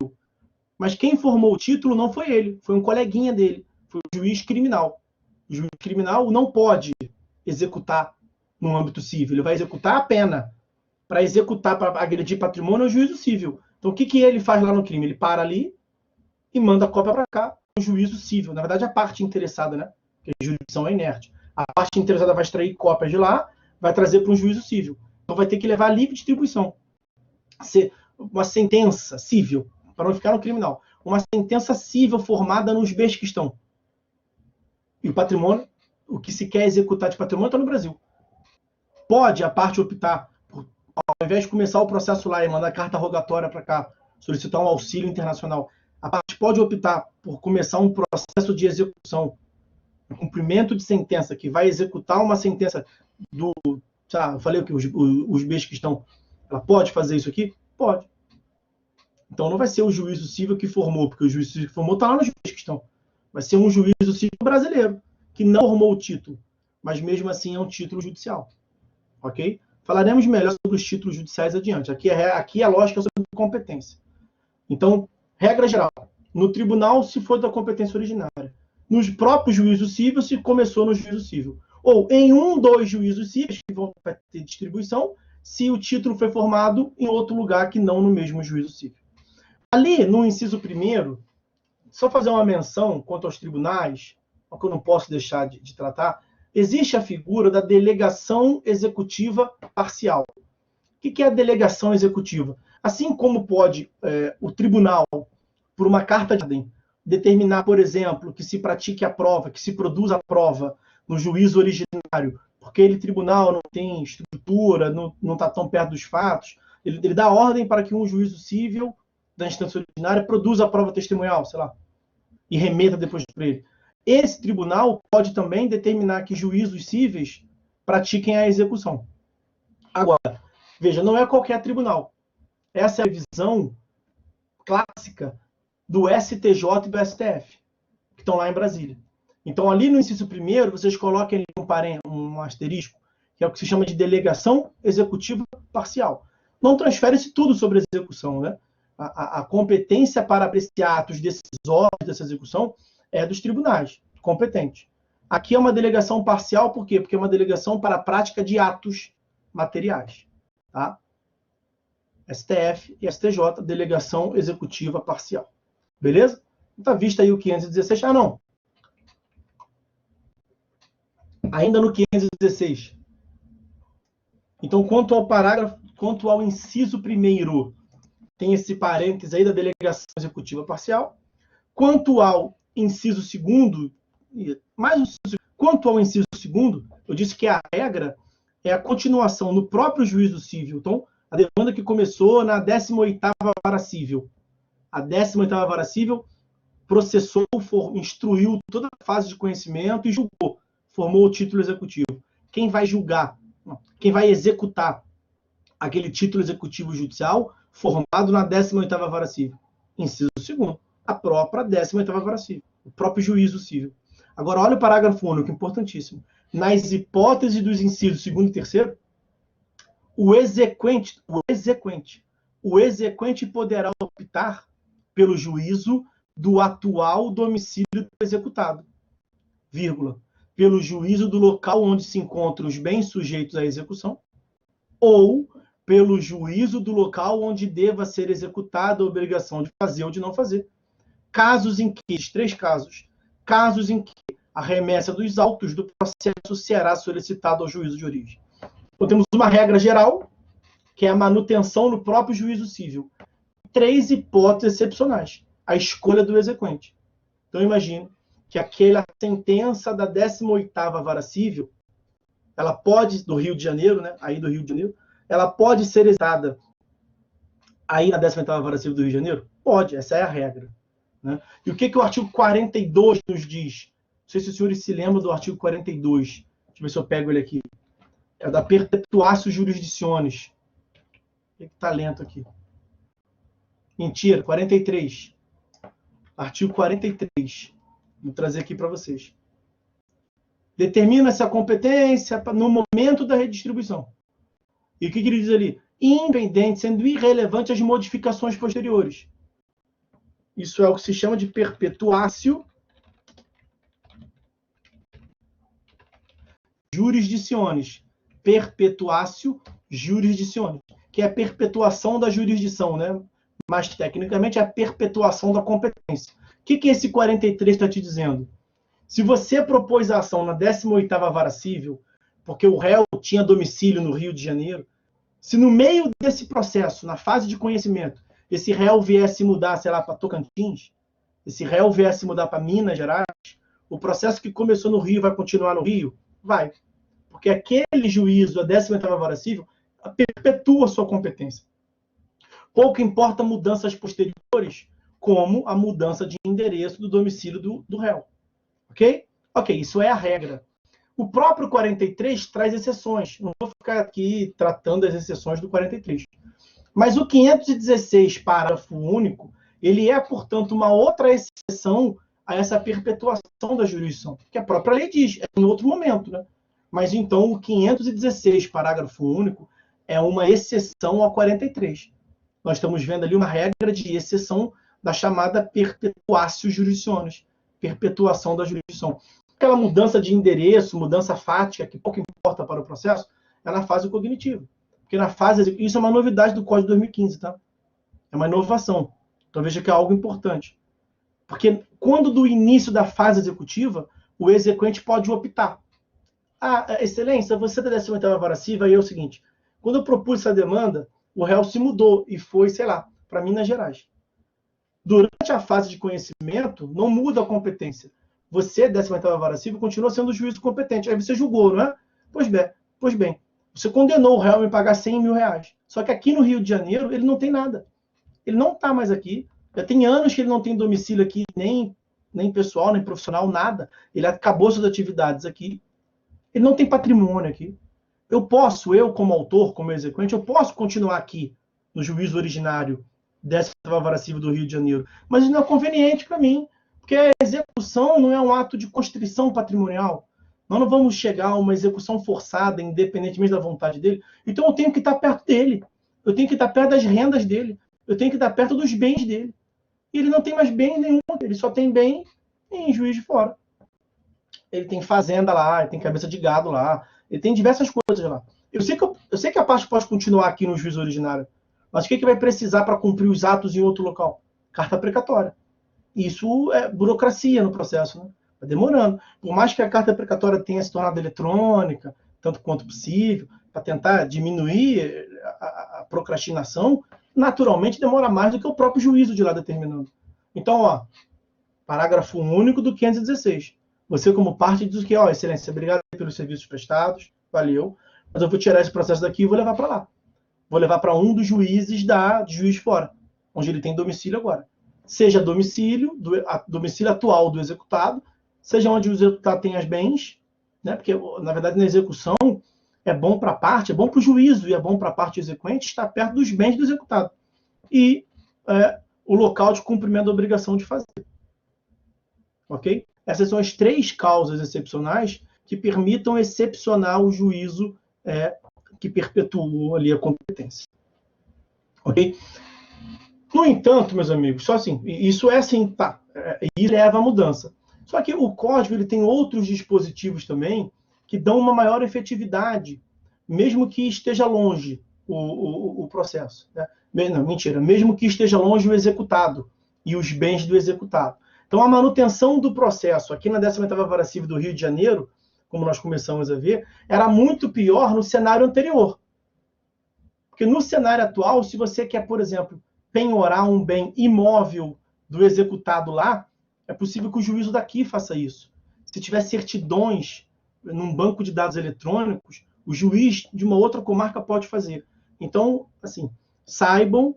Mas quem formou o título não foi ele, foi um coleguinha dele, foi o juiz criminal. O juiz criminal não pode executar no âmbito civil, ele vai executar a pena. Para executar, para agredir patrimônio, é o juízo civil. Então, o que ele faz lá no crime? Ele para ali e manda a cópia para cá, o juízo civil. Na verdade, a parte interessada, né? Porque a jurisdição é inerte. A parte interessada vai extrair cópias de lá, vai trazer para um juízo civil. Então, vai ter que levar a livre distribuição. Uma sentença civil, para não ficar no criminal. Uma sentença civil formada nos bens que estão. E o patrimônio, o que se quer executar de patrimônio está no Brasil. Pode a parte optar, ao invés de começar o processo lá e mandar carta rogatória para cá, solicitar um auxílio internacional, a parte pode optar por começar um processo de execução, um cumprimento de sentença, que vai executar uma sentença do... eu falei o que? Os bens que estão... Ela pode fazer isso aqui? Pode. Então não vai ser o juízo civil que formou, porque o juízo civil que formou está lá nos bens que estão. Vai ser um juízo civil brasileiro, que não formou o título, mas mesmo assim é um título judicial. Ok? Falaremos melhor sobre os títulos judiciais adiante. Aqui a lógica é sobre competência. Então, regra geral, no tribunal se for da competência originária. Nos próprios juízos cíveis se começou no juízo civil. Ou em dos juízos cíveis que vão ter distribuição, se o título foi formado em outro lugar que não no mesmo juízo civil. Ali, no inciso 1º, só fazer uma menção quanto aos tribunais, o que eu não posso deixar de tratar, existe a figura da delegação executiva parcial. O que é a delegação executiva? Assim como pode o tribunal, por uma carta de ordem, determinar, por exemplo, que se pratique a prova, que se produza a prova no juízo originário, porque ele, tribunal, não tem estrutura, não está tão perto dos fatos, ele dá ordem para que um juízo civil da instância originária produza a prova testemunhal, sei lá, e remeta depois para ele. Esse tribunal pode também determinar que juízos cíveis pratiquem a execução. Agora, veja, não é qualquer tribunal. Essa é a visão clássica do STJ e do STF, que estão lá em Brasília. Então, ali no inciso 1º, vocês coloquem um asterisco, que é o que se chama de delegação executiva parcial. Não transfere-se tudo sobre a execução, né? A competência para apreciar atos decisórios dessa execução é dos tribunais competentes. Aqui é uma delegação parcial, por quê? Porque é uma delegação para a prática de atos materiais. Tá? STF e STJ, delegação executiva parcial. Beleza? Está visto aí o 516. Ah, não. Ainda no 516. Então, quanto ao inciso 1º, tem esse parênteses aí da delegação executiva parcial. Quanto ao inciso 2º, quanto ao inciso 2º, eu disse que a regra é a continuação no próprio juízo civil. Então, a demanda que começou na 18ª Vara Civil. A 18ª Vara Civil processou, instruiu toda a fase de conhecimento e julgou, formou o título executivo. Quem vai julgar, quem vai executar aquele título executivo judicial formado na 18ª Vara Civil? Inciso 2º, a própria 18ª vara civil, o próprio juízo civil. Agora, olha o parágrafo único, importantíssimo. Nas hipóteses dos incisos 2º e 3º, o exequente poderá optar pelo juízo do atual domicílio do executado, vírgula, pelo juízo do local onde se encontram os bens sujeitos à execução, ou pelo juízo do local onde deva ser executada a obrigação de fazer ou de não fazer. Casos em que, esses 3 casos, casos em que a remessa dos autos do processo será solicitada ao juízo de origem. Então, temos uma regra geral, que é a manutenção no próprio juízo civil. 3 hipóteses excepcionais. A escolha do exequente. Então, imagine que aquela sentença da 18ª vara civil, ela pode, do Rio de Janeiro, né? Aí do Rio de Janeiro, ela pode ser executada aí na 18ª vara civil do Rio de Janeiro? Pode, essa é a regra. Né? E o que o artigo 42 nos diz? Não sei se os senhores se lembram do artigo 42. Deixa eu ver se eu pego ele aqui. É da perpetuatio jurisdicionis. O que está lento aqui? Mentira, 43. Artigo 43. Vou trazer aqui para vocês. Determina-se a competência no momento da redistribuição. E o que ele diz ali? Independente, sendo irrelevante as modificações posteriores. Isso é o que se chama de perpetuatio jurisdicionis. Perpetuatio jurisdicionis, que é a perpetuação da jurisdição, né? Mas, tecnicamente, é a perpetuação da competência. O que esse 43 está te dizendo? Se você propôs a ação na 18ª vara civil, porque o réu tinha domicílio no Rio de Janeiro, se no meio desse processo, na fase de conhecimento, esse réu viesse mudar, sei lá, para Tocantins, esse réu viesse mudar para Minas Gerais, o processo que começou no Rio vai continuar no Rio? Vai. Porque aquele juízo, a 18ª vara civil, perpetua sua competência. Pouco importa mudanças posteriores, como a mudança de endereço do domicílio do réu. Ok? Ok, isso é a regra. O próprio 43 traz exceções. Não vou ficar aqui tratando as exceções do 43. Mas o 516, parágrafo único, ele é, portanto, uma outra exceção a essa perpetuação da jurisdição, que a própria lei diz, é em outro momento, né? Mas, então, o 516, parágrafo único, é uma exceção ao 43. Nós estamos vendo ali uma regra de exceção da chamada perpetuatio jurisdicionis, perpetuação da jurisdição. Aquela mudança de endereço, mudança fática, que pouco importa para o processo, é na fase cognitiva. Porque na fase... Isso é uma novidade do Código de 2015, tá? É uma inovação. Então, veja que é algo importante. Porque quando do início da fase executiva, o exequente pode optar. Ah, excelência, você da 18ª vara civil, aí é o seguinte, quando eu propus essa demanda, o réu se mudou e foi, sei lá, para Minas Gerais. Durante a fase de conhecimento, não muda a competência. Você, 18ª vara civil, continua sendo o juiz competente. Aí você julgou, não é? Pois bem, você condenou o réu a me pagar 100 mil reais. Só que aqui no Rio de Janeiro, ele não tem nada. Ele não está mais aqui. Já tem anos que ele não tem domicílio aqui, nem pessoal, nem profissional, nada. Ele acabou suas atividades aqui. Ele não tem patrimônio aqui. Eu como autor, como exequente, eu posso continuar aqui no juízo originário dessa vara civil do Rio de Janeiro. Mas isso não é conveniente para mim, porque a execução não é um ato de constrição patrimonial. Nós não vamos chegar a uma execução forçada, independentemente da vontade dele. Então eu tenho que estar perto dele. Eu tenho que estar perto das rendas dele. Eu tenho que estar perto dos bens dele. E ele não tem mais bem nenhum. Ele só tem bem em Juiz de Fora. Ele tem fazenda lá, ele tem cabeça de gado lá, ele tem diversas coisas lá. Eu sei que a parte pode continuar aqui no juízo originário, mas o que vai precisar para cumprir os atos em outro local? Carta precatória. Isso é burocracia no processo, né? Está demorando. Por mais que a carta precatória tenha se tornado eletrônica, tanto quanto possível, para tentar diminuir a procrastinação, naturalmente demora mais do que o próprio juízo de lá determinando. Então, ó, parágrafo único do 516. Você, como parte, diz que, ó, excelência, obrigado pelos serviços prestados, valeu, mas eu vou tirar esse processo daqui e vou levar para lá. Vou levar para um dos juízes de Juiz de Fora, onde ele tem domicílio agora. Seja domicílio atual do executado, seja onde o executado tem as bens, né? Porque, na verdade, na execução, é bom para a parte, é bom para o juízo e é bom para a parte exequente estar perto dos bens do executado. E o local de cumprimento da obrigação de fazer. Ok? Essas são as 3 causas excepcionais que permitam excepcionar o juízo que perpetuou ali a competência. Ok? No entanto, meus amigos, só assim, isso é assim, tá, isso leva à mudança. Só que o código ele tem outros dispositivos também que dão uma maior efetividade, mesmo que esteja longe o processo. Né? Não, mentira, mesmo que esteja longe o executado e os bens do executado. Então, a manutenção do processo aqui na 18ª Vara Civil do Rio de Janeiro, como nós começamos a ver, era muito pior no cenário anterior. Porque no cenário atual, se você quer, por exemplo, penhorar um bem imóvel do executado lá, é possível que o juízo daqui faça isso. Se tiver certidões num banco de dados eletrônicos, o juiz de uma outra comarca pode fazer. Então, assim, saibam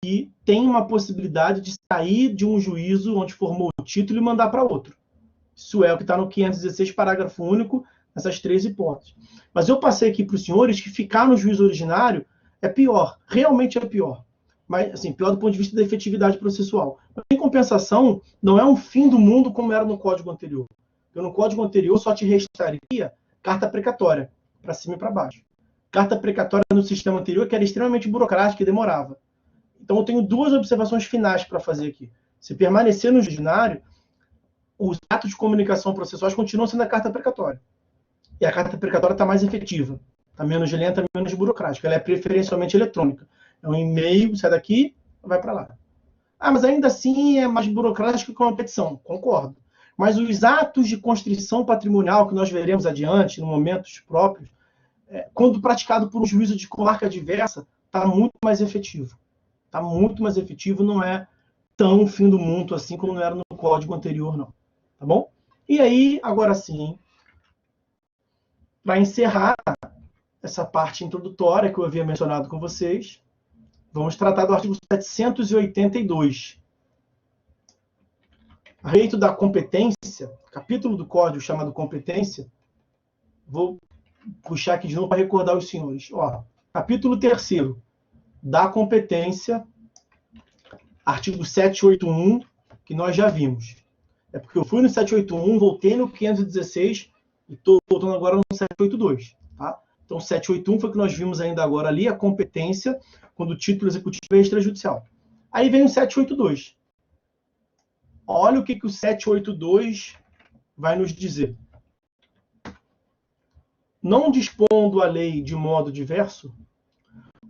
que tem uma possibilidade de sair de um juízo onde formou o título e mandar para outro. Isso é o que está no 516, parágrafo único, nessas 3 hipóteses. Mas eu passei aqui para os senhores que ficar no juízo originário é pior, realmente é pior. Mas, assim, pior do ponto de vista da efetividade processual. Mas, em compensação, não é um fim do mundo como era no código anterior. Porque no código anterior só te restaria carta precatória, para cima e para baixo. Carta precatória no sistema anterior, que era extremamente burocrática e demorava. Então, eu tenho 2 observações finais para fazer aqui. Se permanecer no originário, os atos de comunicação processuais continuam sendo a carta precatória. E a carta precatória está mais efetiva. Está menos lenta, menos burocrática. Ela é preferencialmente eletrônica. É um e-mail, sai daqui, vai para lá. Ah, mas ainda assim é mais burocrático que uma petição. Concordo. Mas os atos de constrição patrimonial que nós veremos adiante, no momentos próprios, quando praticado por um juízo de comarca diversa, está muito mais efetivo. Está muito mais efetivo, não é tão fim do mundo assim como não era no código anterior, não. Tá bom? E aí, agora sim, para encerrar essa parte introdutória que eu havia mencionado com vocês, vamos tratar do artigo 782. A respeito da competência, capítulo do Código chamado competência, vou puxar aqui de novo para recordar os senhores. Ó, capítulo 3º da competência, artigo 781, que nós já vimos. É porque eu fui no 781, voltei no 516 e estou voltando agora no 782. Tá? Então, 781 foi o que nós vimos ainda agora ali, a competência, quando o título executivo é extrajudicial. Aí vem o 782. Olha o que o 782 vai nos dizer. Não dispondo a lei de modo diverso,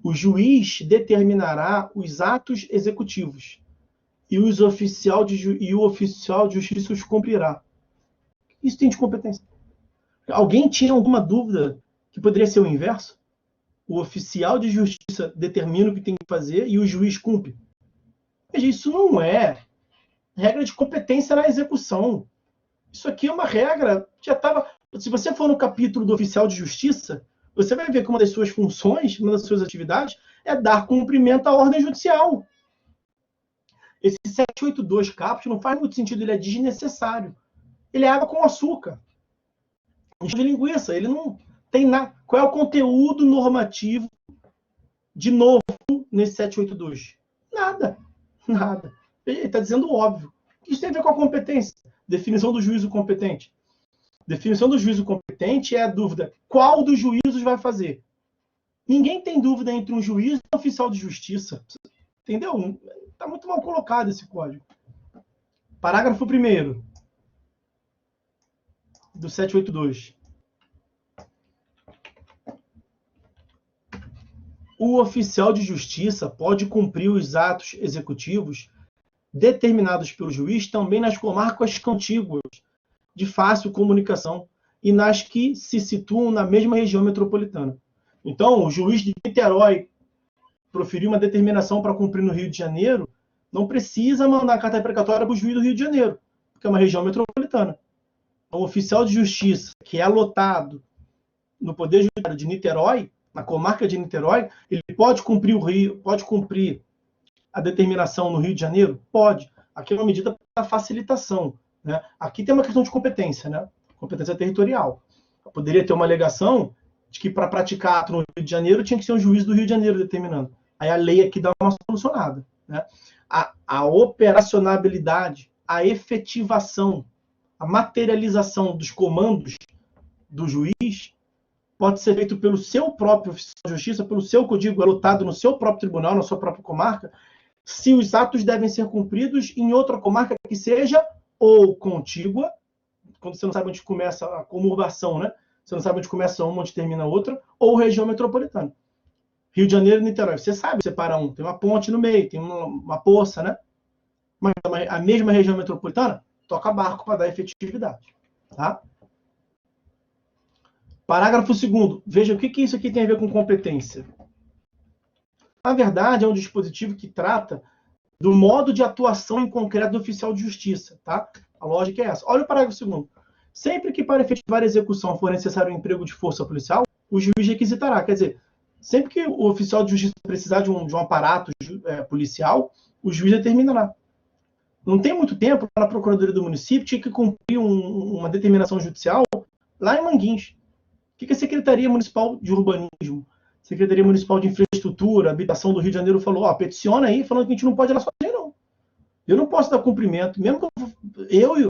o juiz determinará os atos executivos e o oficial de justiça os cumprirá. Isso tem de competência. Alguém tinha alguma dúvida que poderia ser o inverso? O oficial de justiça determina o que tem que fazer e o juiz cumpre. Veja, isso não é regra de competência na execução. Isso aqui é uma regra, já estava... Se você for no capítulo do oficial de justiça, você vai ver que uma das suas funções, uma das suas atividades, é dar cumprimento à ordem judicial. Esse 782 caput não faz muito sentido, ele é desnecessário. Ele é água com açúcar. De linguiça, ele não tem nada. Qual é o conteúdo normativo de novo nesse 782? Nada. Nada. Ele está dizendo óbvio. Isso tem a ver com a competência. Definição do juízo competente. Definição do juízo competente é a dúvida: qual dos juízos vai fazer? Ninguém tem dúvida entre um juiz e um oficial de justiça. Entendeu? Está muito mal colocado esse código. Parágrafo 1º do 782. O oficial de justiça pode cumprir os atos executivos determinados pelo juiz também nas comarcas contíguas, de fácil comunicação, e nas que se situam na mesma região metropolitana. Então, o juiz de Niterói proferiu uma determinação para cumprir no Rio de Janeiro, não precisa mandar carta precatória para o juiz do Rio de Janeiro, porque é uma região metropolitana. O oficial de justiça, que é alotado no Poder Judiciário de Niterói, na comarca de Niterói, ele pode cumprir a determinação no Rio de Janeiro? Pode. Aqui é uma medida para facilitação. Né? Aqui tem uma questão de competência, né? Competência territorial. Poderia ter uma alegação de que para praticar ato no Rio de Janeiro tinha que ser um juiz do Rio de Janeiro determinando. Aí a lei aqui dá uma solucionada. Né? a operacionalidade, a efetivação, a materialização dos comandos do juiz pode ser feito pelo seu próprio oficial de justiça, pelo seu código anotado no seu próprio tribunal, na sua própria comarca, se os atos devem ser cumpridos em outra comarca que seja ou contígua, quando você não sabe onde começa a conurbação, né? Você não sabe onde começa uma, onde termina outra, ou região metropolitana. Rio de Janeiro e Niterói, você sabe separar um, tem uma ponte no meio, tem uma poça, né? Mas a mesma região metropolitana toca barco para dar efetividade, tá? Parágrafo 2º. Veja o que isso aqui tem a ver com competência. Na verdade, é um dispositivo que trata do modo de atuação em concreto do oficial de justiça, tá? A lógica é essa. Olha o parágrafo 2º. Sempre que para efetivar a execução for necessário o emprego de força policial, o juiz requisitará. Quer dizer, sempre que o oficial de justiça precisar de um aparato policial, o juiz determinará. Não tem muito tempo, a Procuradoria do Município tinha que cumprir uma determinação judicial lá em Manguins. O que a Secretaria Municipal de Urbanismo, Secretaria Municipal de Infraestrutura, Habitação do Rio de Janeiro falou, peticiona aí, falando que a gente não pode ir lá sozinho, não. Eu não posso dar cumprimento, mesmo que eu e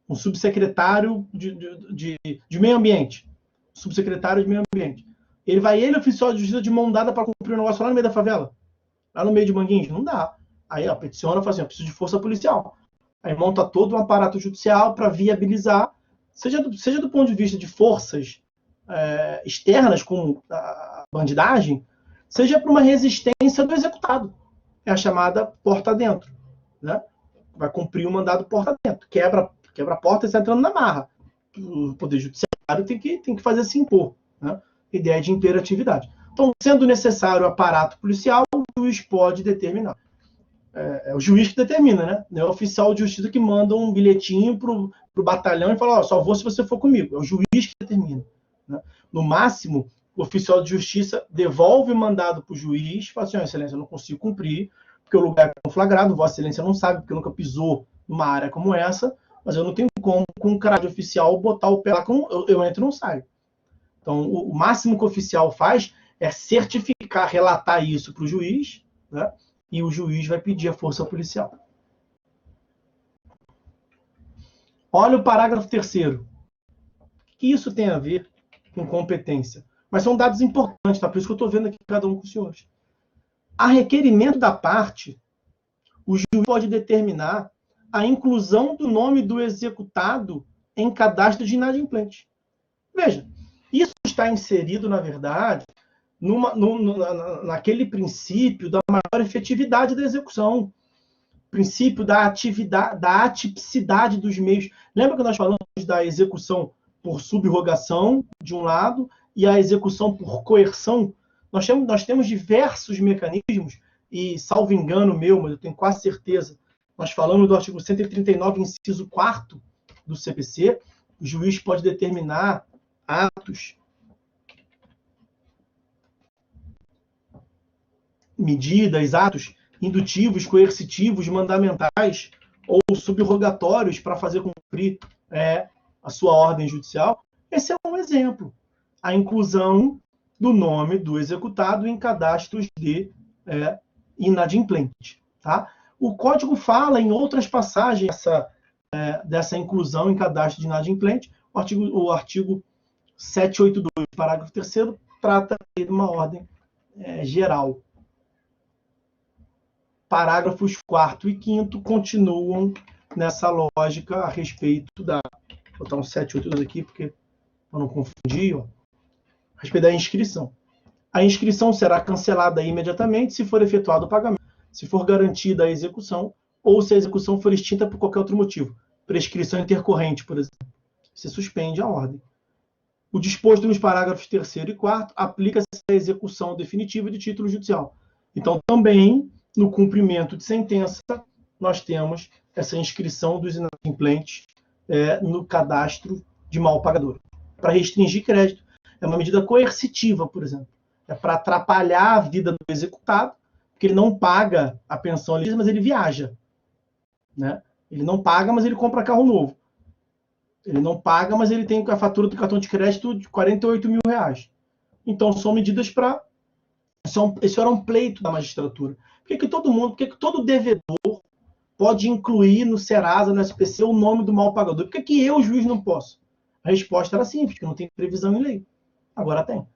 um subsecretário de meio ambiente, subsecretário de meio ambiente. Ele, oficial de justiça, de mão dada para cumprir o negócio lá no meio da favela, lá no meio de Manguins, não dá. Aí, peticiona, fala assim, eu preciso de força policial. Aí monta todo um aparato judicial para viabilizar, seja do ponto de vista de forças externas, como a bandidagem, seja para uma resistência do executado. É a chamada porta dentro, né? Vai cumprir o mandado porta dentro. Quebra a porta e está entrando na marra. O Poder Judiciário tem que fazer se impor, né? Ideia de imperatividade. Então, sendo necessário o aparato policial, o juiz pode determinar. É o juiz que determina, né? Não é o oficial de justiça que manda um bilhetinho para o batalhão e fala, só vou se você for comigo. É o juiz que determina, né? No máximo, o oficial de justiça devolve o mandado para o juiz e fala assim, excelência, eu não consigo cumprir, porque o lugar é conflagrado, vossa excelência não sabe, porque nunca pisou numa área como essa, mas eu não tenho como, com um caráter oficial, botar o pé lá, eu entro e não saio. Então, o máximo que o oficial faz é certificar, relatar isso para o juiz, né? E o juiz vai pedir a força policial. Olha o parágrafo 3º. O que isso tem a ver com competência? Mas são dados importantes, tá? Por isso que eu estou vendo aqui cada um com os senhores. A requerimento da parte, o juiz pode determinar a inclusão do nome do executado em cadastro de inadimplente. Veja, isso está inserido, na verdade, naquele princípio da maior efetividade da execução, princípio da atividade, da atipicidade dos meios. Lembra que nós falamos da execução por subrogação, de um lado, e a execução por coerção? Nós temos diversos mecanismos, e salvo engano meu, mas eu tenho quase certeza, nós falamos do artigo 139, inciso 4º do CPC, o juiz pode determinar atos, medidas, atos indutivos, coercitivos, mandamentais ou subrogatórios para fazer cumprir a sua ordem judicial. Esse é um exemplo. A inclusão do nome do executado em cadastros de inadimplente. Tá? O Código fala em outras passagens dessa inclusão em cadastro de inadimplente. O artigo 782, parágrafo 3º, trata de uma ordem geral. Parágrafos 4º e 5º continuam nessa lógica a respeito da... Vou botar um 782 aqui, porque eu não confundi, a respeito da inscrição. A inscrição será cancelada imediatamente se for efetuado o pagamento, se for garantida a execução, ou se a execução for extinta por qualquer outro motivo. Prescrição intercorrente, por exemplo. Se suspende a ordem. O disposto nos parágrafos 3º e 4º aplica-se à execução definitiva de título judicial. Então, também, no cumprimento de sentença, nós temos essa inscrição dos inadimplentes no cadastro de mal pagador. Para restringir crédito. É uma medida coercitiva, por exemplo. É para atrapalhar a vida do executado, porque ele não paga a pensão, mas ele viaja. Né? Ele não paga, mas ele compra carro novo. Ele não paga, mas ele tem a fatura do cartão de crédito de R$48 mil. Então, são medidas para... Esse era um pleito da magistratura. Por que todo devedor pode incluir no Serasa, no SPC, o nome do mal pagador? Por que eu, juiz, não posso? A resposta era simples, porque não tem previsão em lei. Agora tem.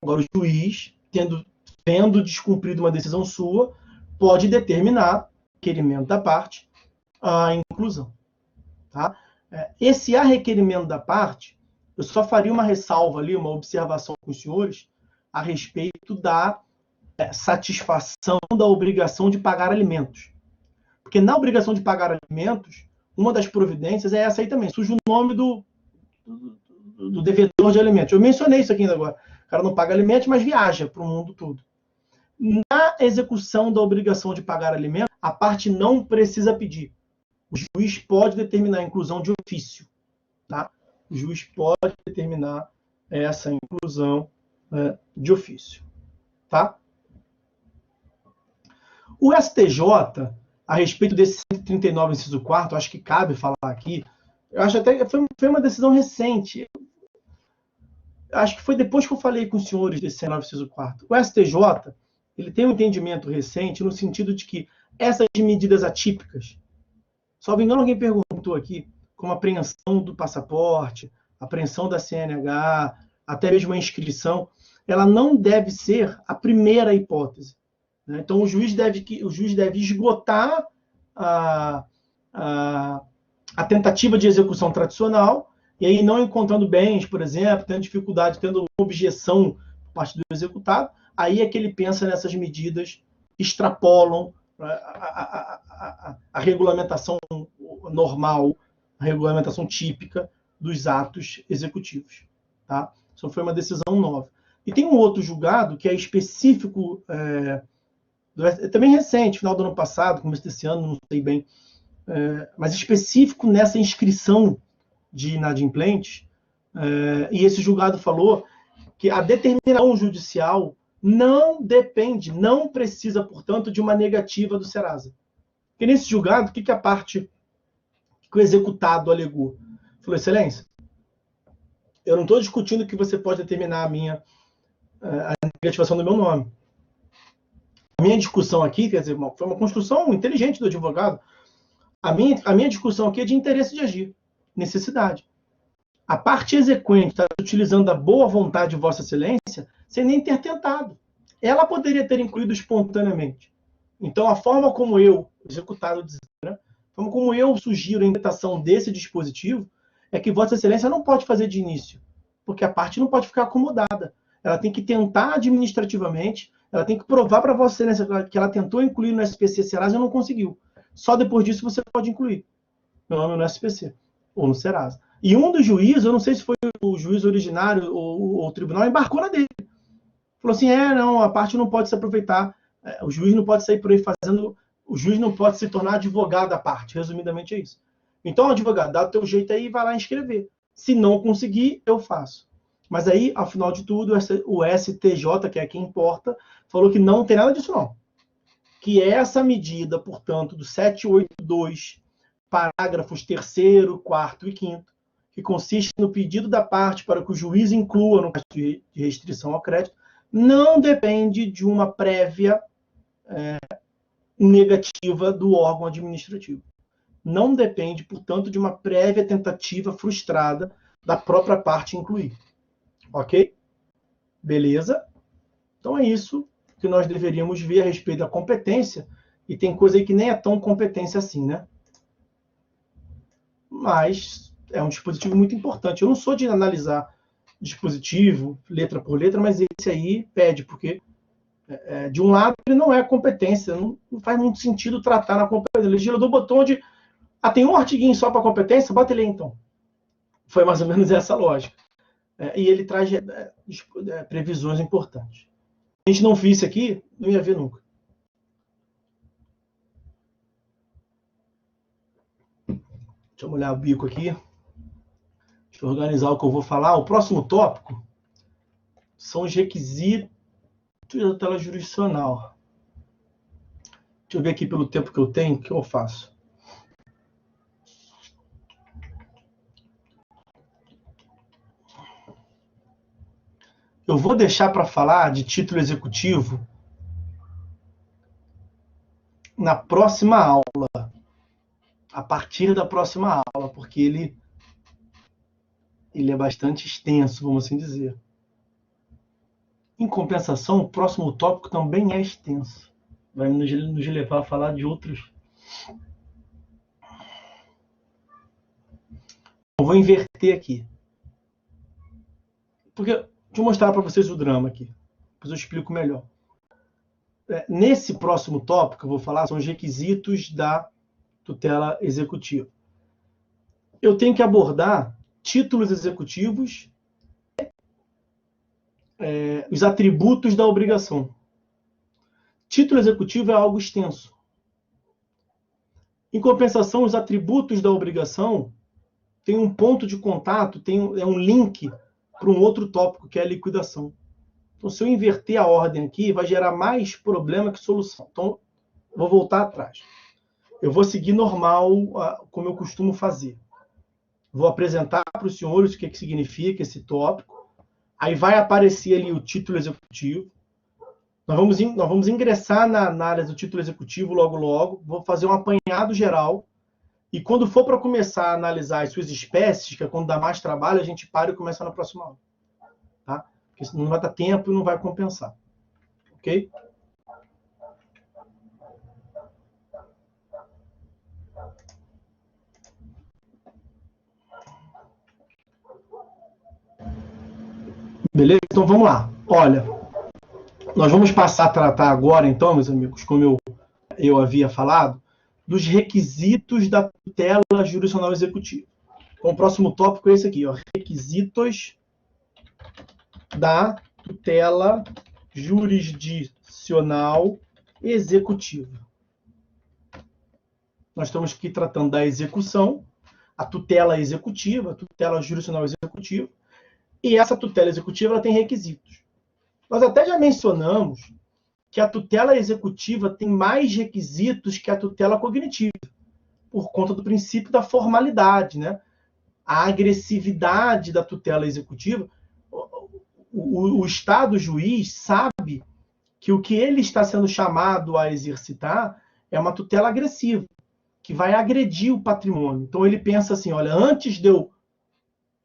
Agora o juiz, tendo descumprido uma decisão sua, pode determinar, requerimento da parte, a inclusão. Tá? Esse a requerimento da parte, eu só faria uma ressalva ali, uma observação com os senhores, a respeito da satisfação da obrigação de pagar alimentos. Porque na obrigação de pagar alimentos, uma das providências é essa aí também, surge o nome do devedor de alimentos. Eu mencionei isso aqui ainda agora. O cara não paga alimentos, mas viaja para o mundo todo. Na execução da obrigação de pagar alimentos, a parte não precisa pedir. O juiz pode determinar a inclusão de ofício. Tá? O juiz pode determinar essa inclusão de ofício. Tá? O STJ, a respeito desse 139, inciso 4º, acho que cabe falar aqui, eu acho até que foi uma decisão recente. Acho que foi depois que eu falei com os senhores desse 139, inciso 4º. O STJ, ele tem um entendimento recente no sentido de que essas medidas atípicas, salvo engano, alguém perguntou aqui, como a apreensão do passaporte, apreensão da CNH, até mesmo a inscrição, ela não deve ser a primeira hipótese. Né? Então, o juiz deve esgotar a tentativa de execução tradicional, e aí não encontrando bens, por exemplo, tendo dificuldade, tendo objeção por parte do executado, aí é que ele pensa nessas medidas que extrapolam a regulamentação normal, a regulamentação típica dos atos executivos. Tá? Isso foi uma decisão nova. E tem um outro julgado que é específico, também recente, final do ano passado, começo desse ano, não sei bem, mas específico nessa inscrição de inadimplentes, e esse julgado falou que a determinação judicial não depende, não precisa, portanto, de uma negativa do Serasa. Porque nesse julgado, o que a parte que o executado alegou? Falou, excelência, eu não estou discutindo que você pode determinar a negativação do meu nome. A minha discussão aqui, quer dizer, foi uma construção inteligente do advogado. A minha discussão aqui é de interesse de agir, necessidade. A parte exequente está utilizando a boa vontade de Vossa Excelência sem nem ter tentado. Ela poderia ter incluído espontaneamente. Então, a forma como eu, executado, né, a forma como eu sugiro a interpretação desse dispositivo é que Vossa Excelência não pode fazer de início, porque a parte não pode ficar acomodada. Ela tem que tentar administrativamente, ela tem que provar para Vossa Excelência que ela tentou incluir no SPC Serasa e não conseguiu. Só depois disso você pode incluir meu nome no SPC ou no Serasa. E um dos juízes, eu não sei se foi o juiz originário ou o tribunal, embarcou na dele. Falou assim, não, a parte não pode se aproveitar, o juiz não pode sair por aí fazendo, o juiz não pode se tornar advogado da parte, resumidamente é isso. Então, advogado, dá o teu jeito aí e vai lá inscrever. Se não conseguir, eu faço. Mas aí, ao final de tudo, o STJ, que é quem importa, falou que não tem nada disso não. Que essa medida, portanto, do 782, parágrafos 3º, 4º e 5º, que consiste no pedido da parte para que o juiz inclua no caso de restrição ao crédito, não depende de uma prévia negativa do órgão administrativo. Não depende, portanto, de uma prévia tentativa frustrada da própria parte incluir. Ok? Beleza? Então é isso que nós deveríamos ver a respeito da competência, e tem coisa aí que nem é tão competência assim, né? Mas é um dispositivo muito importante. Eu não sou de analisar dispositivo, letra por letra, mas esse aí pede, porque de um lado ele não é competência, não faz muito sentido tratar na competência. O legislador botou onde tem um artiguinho só para competência, bota ele aí então. Foi mais ou menos essa lógica. E ele traz previsões importantes. Se a gente não visse aqui, não ia ver nunca. Deixa eu molhar o bico aqui. Deixa eu organizar o que eu vou falar. O próximo tópico são os requisitos da tutela jurisdicional. Deixa eu ver aqui pelo tempo que eu tenho, o que eu faço. Eu vou deixar para falar de título executivo na próxima aula. A partir da próxima aula, porque ele é bastante extenso, vamos assim dizer. Em compensação, o próximo tópico também é extenso. Vai nos levar a falar de outros. Eu vou inverter aqui. Porque, deixa eu mostrar para vocês o drama aqui. Depois eu explico melhor. Nesse próximo tópico, eu vou falar, são os requisitos da tutela executiva. Eu tenho que abordar títulos executivos, os atributos da obrigação. Título executivo é algo extenso. Em compensação, os atributos da obrigação tem um ponto de contato, é um link para um outro tópico, que é a liquidação. Então, se eu inverter a ordem aqui, vai gerar mais problema que solução. Então, vou voltar atrás. Eu vou seguir normal, como eu costumo fazer. Vou apresentar para os senhores o que significa esse tópico. Aí vai aparecer ali o título executivo. Nós vamos ingressar na análise do título executivo logo. Vou fazer um apanhado geral. E quando for para começar a analisar as suas espécies, que é quando dá mais trabalho, a gente para e começa na próxima aula. Tá? Porque senão não vai dar tempo e não vai compensar. Ok? Beleza? Então vamos lá. Olha, nós vamos passar a tratar agora, então, meus amigos, como eu havia falado, dos requisitos da tutela jurisdicional executiva. Então, o próximo tópico é esse aqui, ó, requisitos da tutela jurisdicional executiva. Nós estamos aqui tratando da execução, a tutela executiva, a tutela jurisdicional executiva, e essa tutela executiva ela tem requisitos. Nós até já mencionamos que a tutela executiva tem mais requisitos que a tutela cognitiva, por conta do princípio da formalidade, né? A agressividade da tutela executiva, o Estado juiz sabe que o que ele está sendo chamado a exercitar é uma tutela agressiva, que vai agredir o patrimônio. Então ele pensa assim, olha, antes de eu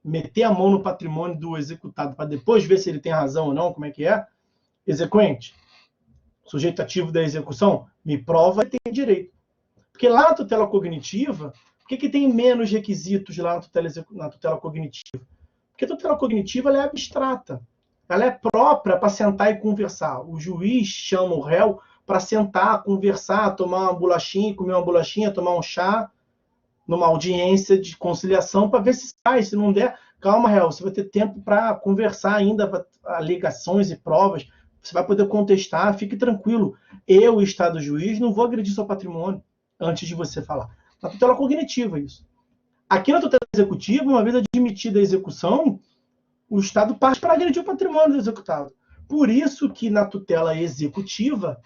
meter a mão no patrimônio do executado para depois ver se ele tem razão ou não, como é que é, exequente, sujeito ativo da execução, me prova e tem direito. Porque lá na tutela cognitiva, por que tem menos requisitos lá na tutela cognitiva? Porque a tutela cognitiva ela é abstrata. Ela é própria para sentar e conversar. O juiz chama o réu para sentar, conversar, tomar uma bolachinha, comer uma bolachinha, tomar um chá, numa audiência de conciliação, para ver se sai. Se não der, calma, réu, você vai ter tempo para conversar ainda, alegações e provas, você vai poder contestar, fique tranquilo. Eu, Estado juiz, não vou agredir seu patrimônio antes de você falar. Na tutela cognitiva, isso. Aqui na tutela executiva, uma vez admitida a execução, o Estado parte para agredir o patrimônio do executado. Por isso que na tutela executiva,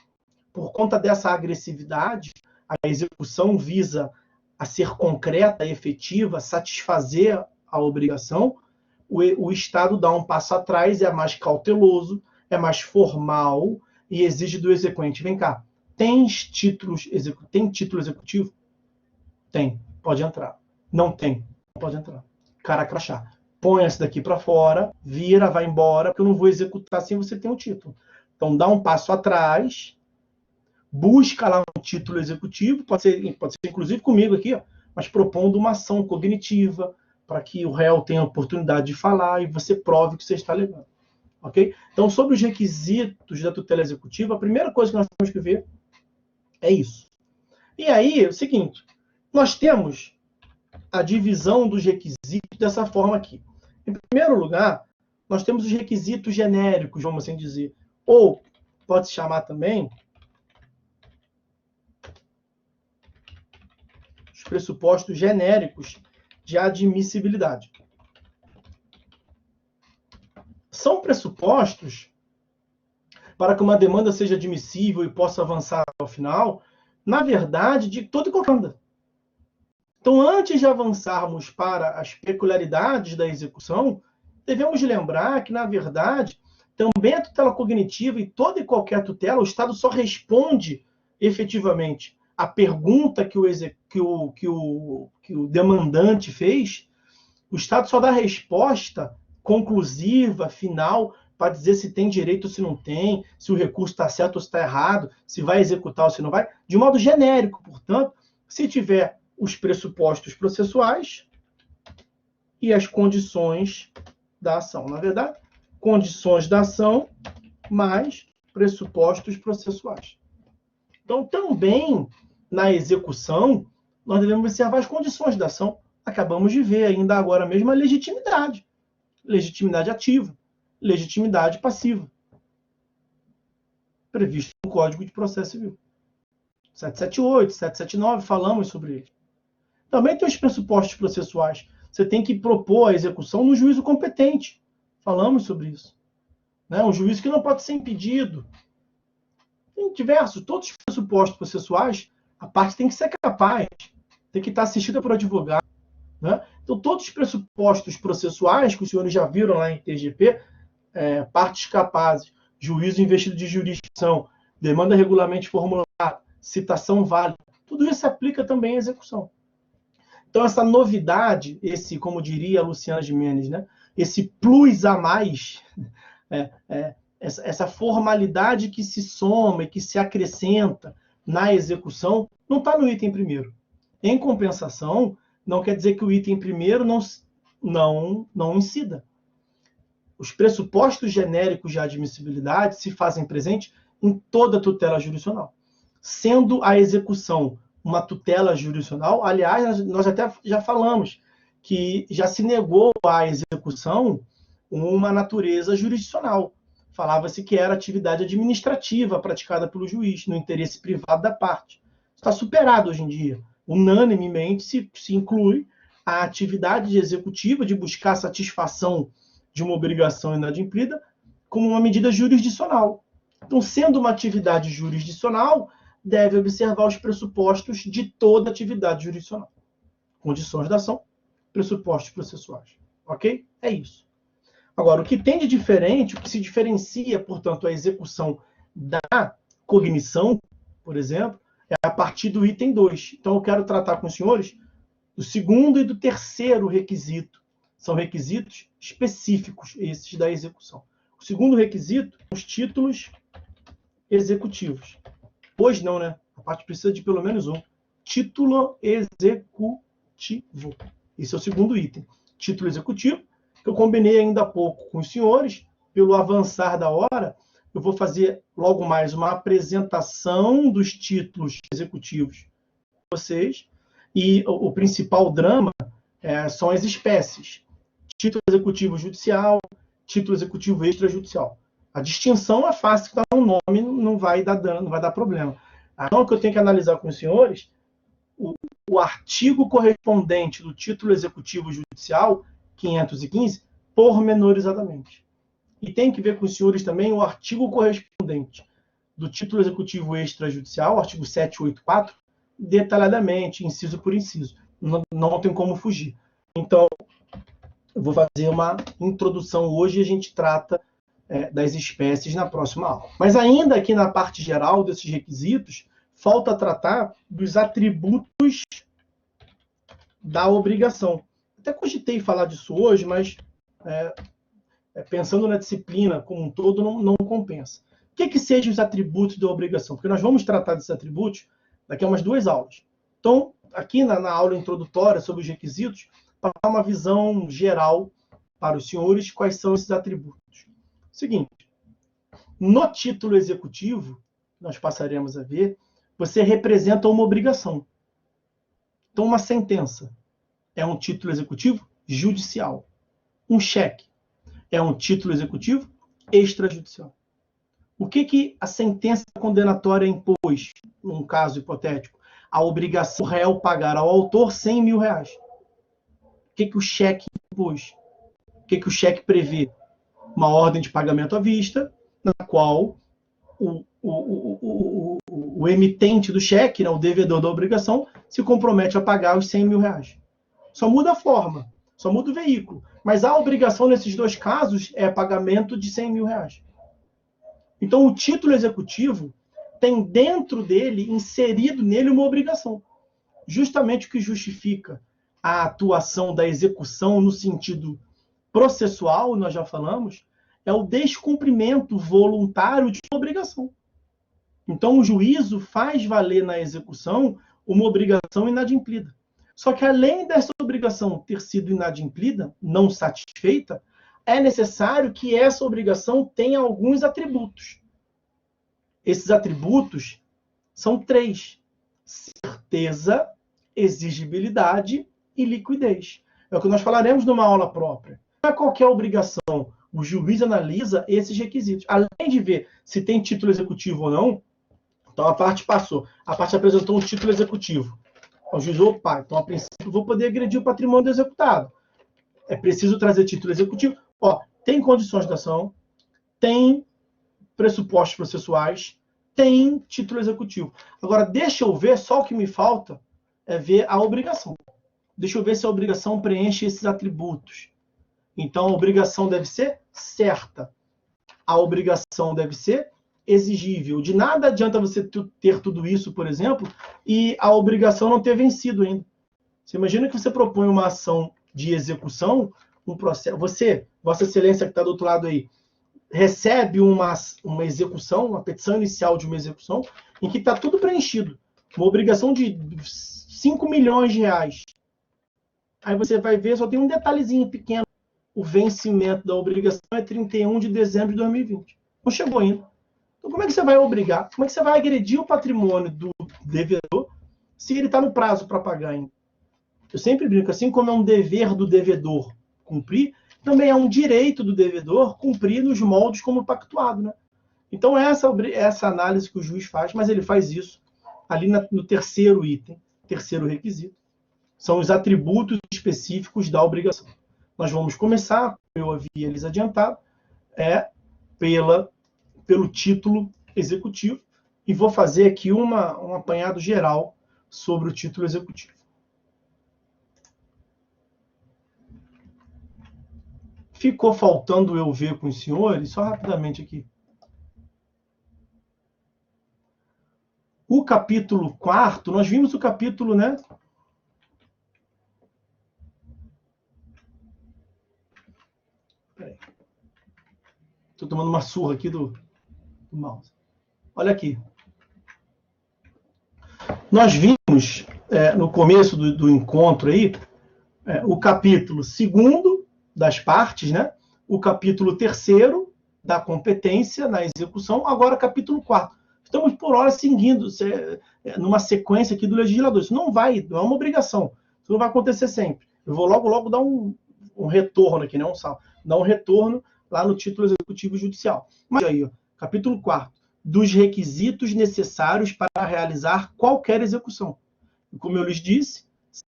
por conta dessa agressividade, a execução visa a ser concreta, efetiva, satisfazer a obrigação, o Estado dá um passo atrás, é mais cauteloso, é mais formal e exige do exequente. Vem cá, tem título executivo? Tem, pode entrar. Não tem, não pode entrar. Cara crachá. Põe essa daqui para fora, vira, vai embora, porque eu não vou executar sem você ter um título. Então dá um passo atrás, busca lá um título executivo, pode ser inclusive comigo aqui, ó, mas propondo uma ação cognitiva para que o réu tenha a oportunidade de falar e você prove que você está alegando. Ok? Então, sobre os requisitos da tutela executiva, a primeira coisa que nós temos que ver é isso. E aí, é o seguinte, nós temos a divisão dos requisitos dessa forma aqui. Em primeiro lugar, nós temos os requisitos genéricos, vamos assim dizer, ou pode se chamar também os pressupostos genéricos de admissibilidade. São pressupostos para que uma demanda seja admissível e possa avançar ao final, na verdade, de toda e qualquer demanda. Então, antes de avançarmos para as peculiaridades da execução, devemos lembrar que, na verdade, também a tutela cognitiva e toda e qualquer tutela, o Estado só responde efetivamente a pergunta que o demandante fez, o Estado só dá resposta conclusiva, final, para dizer se tem direito ou se não tem, se o recurso está certo ou se está errado, se vai executar ou se não vai, de modo genérico. Portanto, se tiver os pressupostos processuais e as condições da ação. Na verdade, condições da ação mais pressupostos processuais. Então, também na execução, nós devemos observar as condições da ação. Acabamos de ver ainda agora mesmo a legitimidade. Legitimidade ativa, legitimidade passiva. Previsto no Código de Processo Civil. 778, 779, falamos sobre ele. Também tem os pressupostos processuais. Você tem que propor a execução no juízo competente. Falamos sobre isso. Um juízo que não pode ser impedido. Tem diversos, todos os pressupostos processuais, a parte tem que ser capaz, tem que estar assistida por advogado. Então, todos os pressupostos processuais, que os senhores já viram lá em TGP, partes capazes, juízo investido de jurisdição, demanda regularmente formulada, citação válida, tudo isso se aplica também à execução. Então, essa novidade, esse, como diria a Luciana Gimenez, esse plus a mais, essa formalidade que se soma e que se acrescenta na execução, não está no item primeiro. Em compensação, não quer dizer que o item primeiro não incida. Os pressupostos genéricos de admissibilidade se fazem presente em toda tutela jurisdicional. Sendo a execução uma tutela jurisdicional, aliás, nós até já falamos que já se negou à execução uma natureza jurisdicional. Falava-se que era atividade administrativa praticada pelo juiz, no interesse privado da parte. Está superado hoje em dia. Unanimemente se inclui a atividade executiva de buscar satisfação de uma obrigação inadimplida como uma medida jurisdicional. Então, sendo uma atividade jurisdicional, deve observar os pressupostos de toda atividade jurisdicional. Condições da ação, pressupostos processuais. Ok? É isso. Agora, o que tem de diferente, o que se diferencia, portanto, a execução da cognição, por exemplo, é a partir do item 2. Então, eu quero tratar com os senhores do segundo e do terceiro requisito. São requisitos específicos, esses da execução. O segundo requisito, os títulos executivos. Hoje não, né? A parte precisa de pelo menos um. Título executivo. Esse é o segundo item. Título executivo, que eu combinei ainda há pouco com os senhores. Pelo avançar da hora, eu vou fazer logo mais uma apresentação dos títulos executivos para vocês. E o principal drama são as espécies. Título executivo judicial, título executivo extrajudicial. A distinção é fácil, que dá um nome, não vai dar dano, não vai dar problema. Então, o que eu tenho que analisar com os senhores, o artigo correspondente do título executivo judicial, 515, pormenorizadamente. E tem que ver com os senhores também o artigo correspondente do título executivo extrajudicial, artigo 784, detalhadamente, inciso por inciso. Não tem como fugir. Então, eu vou fazer uma introdução hoje e a gente trata das espécies na próxima aula. Mas ainda aqui na parte geral desses requisitos, falta tratar dos atributos da obrigação. Até cogitei falar disso hoje, mas pensando na disciplina como um todo, não compensa. O que sejam os atributos da obrigação? Porque nós vamos tratar desses atributos daqui a umas 2 aulas. Então, aqui na aula introdutória sobre os requisitos, para dar uma visão geral para os senhores, quais são esses atributos. Seguinte, no título executivo, nós passaremos a ver, você representa uma obrigação. Então, uma sentença é um título executivo judicial. Um cheque é um título executivo extrajudicial. O que a sentença condenatória impôs, num caso hipotético? A obrigação do réu pagar ao autor 100 mil reais. O que o cheque impôs? O que o cheque prevê? Uma ordem de pagamento à vista, na qual o emitente do cheque, o devedor da obrigação, se compromete a pagar os 100 mil reais. Só muda a forma, só muda o veículo. Mas a obrigação nesses 2 casos é pagamento de 100 mil reais. Então, o título executivo tem dentro dele, inserido nele, uma obrigação. Justamente o que justifica a atuação da execução no sentido processual, nós já falamos, é o descumprimento voluntário de uma obrigação. Então, o juízo faz valer na execução uma obrigação inadimplida. Só que, além dessa obrigação ter sido inadimplida, não satisfeita, é necessário que essa obrigação tenha alguns atributos. Esses atributos são 3: certeza, exigibilidade e liquidez. É o que nós falaremos numa aula própria. Não é qualquer obrigação. O juiz analisa esses requisitos. Além de ver se tem título executivo ou não, então a parte passou. A parte apresentou um título executivo. O juiz, opa, então a princípio vou poder agredir o patrimônio do executado. É preciso trazer título executivo. Ó, tem condições da ação, tem pressupostos processuais, tem título executivo. Agora, deixa eu ver, só o que me falta é ver a obrigação. Deixa eu ver se a obrigação preenche esses atributos. Então, a obrigação deve ser certa. A obrigação deve ser exigível. De nada adianta você ter tudo isso, por exemplo, e a obrigação não ter vencido ainda. Você imagina que você propõe uma ação de execução, um processo. Você, Vossa Excelência que está do outro lado aí, recebe uma execução, uma petição inicial de uma execução, em que está tudo preenchido. Uma obrigação de 5 milhões de reais. Aí você vai ver, só tem um detalhezinho pequeno. O vencimento da obrigação é 31 de dezembro de 2020. Não chegou ainda. Então, como é que você vai obrigar? Como é que você vai agredir o patrimônio do devedor se ele está no prazo para pagar ainda? Eu sempre brinco, assim como é um dever do devedor cumprir, também é um direito do devedor cumprir nos moldes como pactuado, né? Então, essa análise que o juiz faz, mas ele faz isso ali no terceiro item, terceiro requisito. São os atributos específicos da obrigação. Nós vamos começar, como eu havia lhes adiantado, pelo título executivo, e vou fazer aqui um apanhado geral sobre o título executivo. Ficou faltando eu ver com os senhores, só rapidamente aqui. O capítulo 4º, nós vimos o capítulo, né? Peraí. Estou tomando uma surra aqui do mouse. Olha aqui. Nós vimos, no começo do encontro aí, o capítulo 2º das partes, né? O capítulo 3º da competência na execução, agora capítulo 4º. Estamos, por hora, seguindo numa sequência aqui do legislador. Isso não é uma obrigação. Isso não vai acontecer sempre. Eu vou logo dar um retorno aqui, né? Dar um retorno lá no título executivo judicial. Mas aí, ó, capítulo 4º, dos requisitos necessários para realizar qualquer execução. E como eu lhes disse,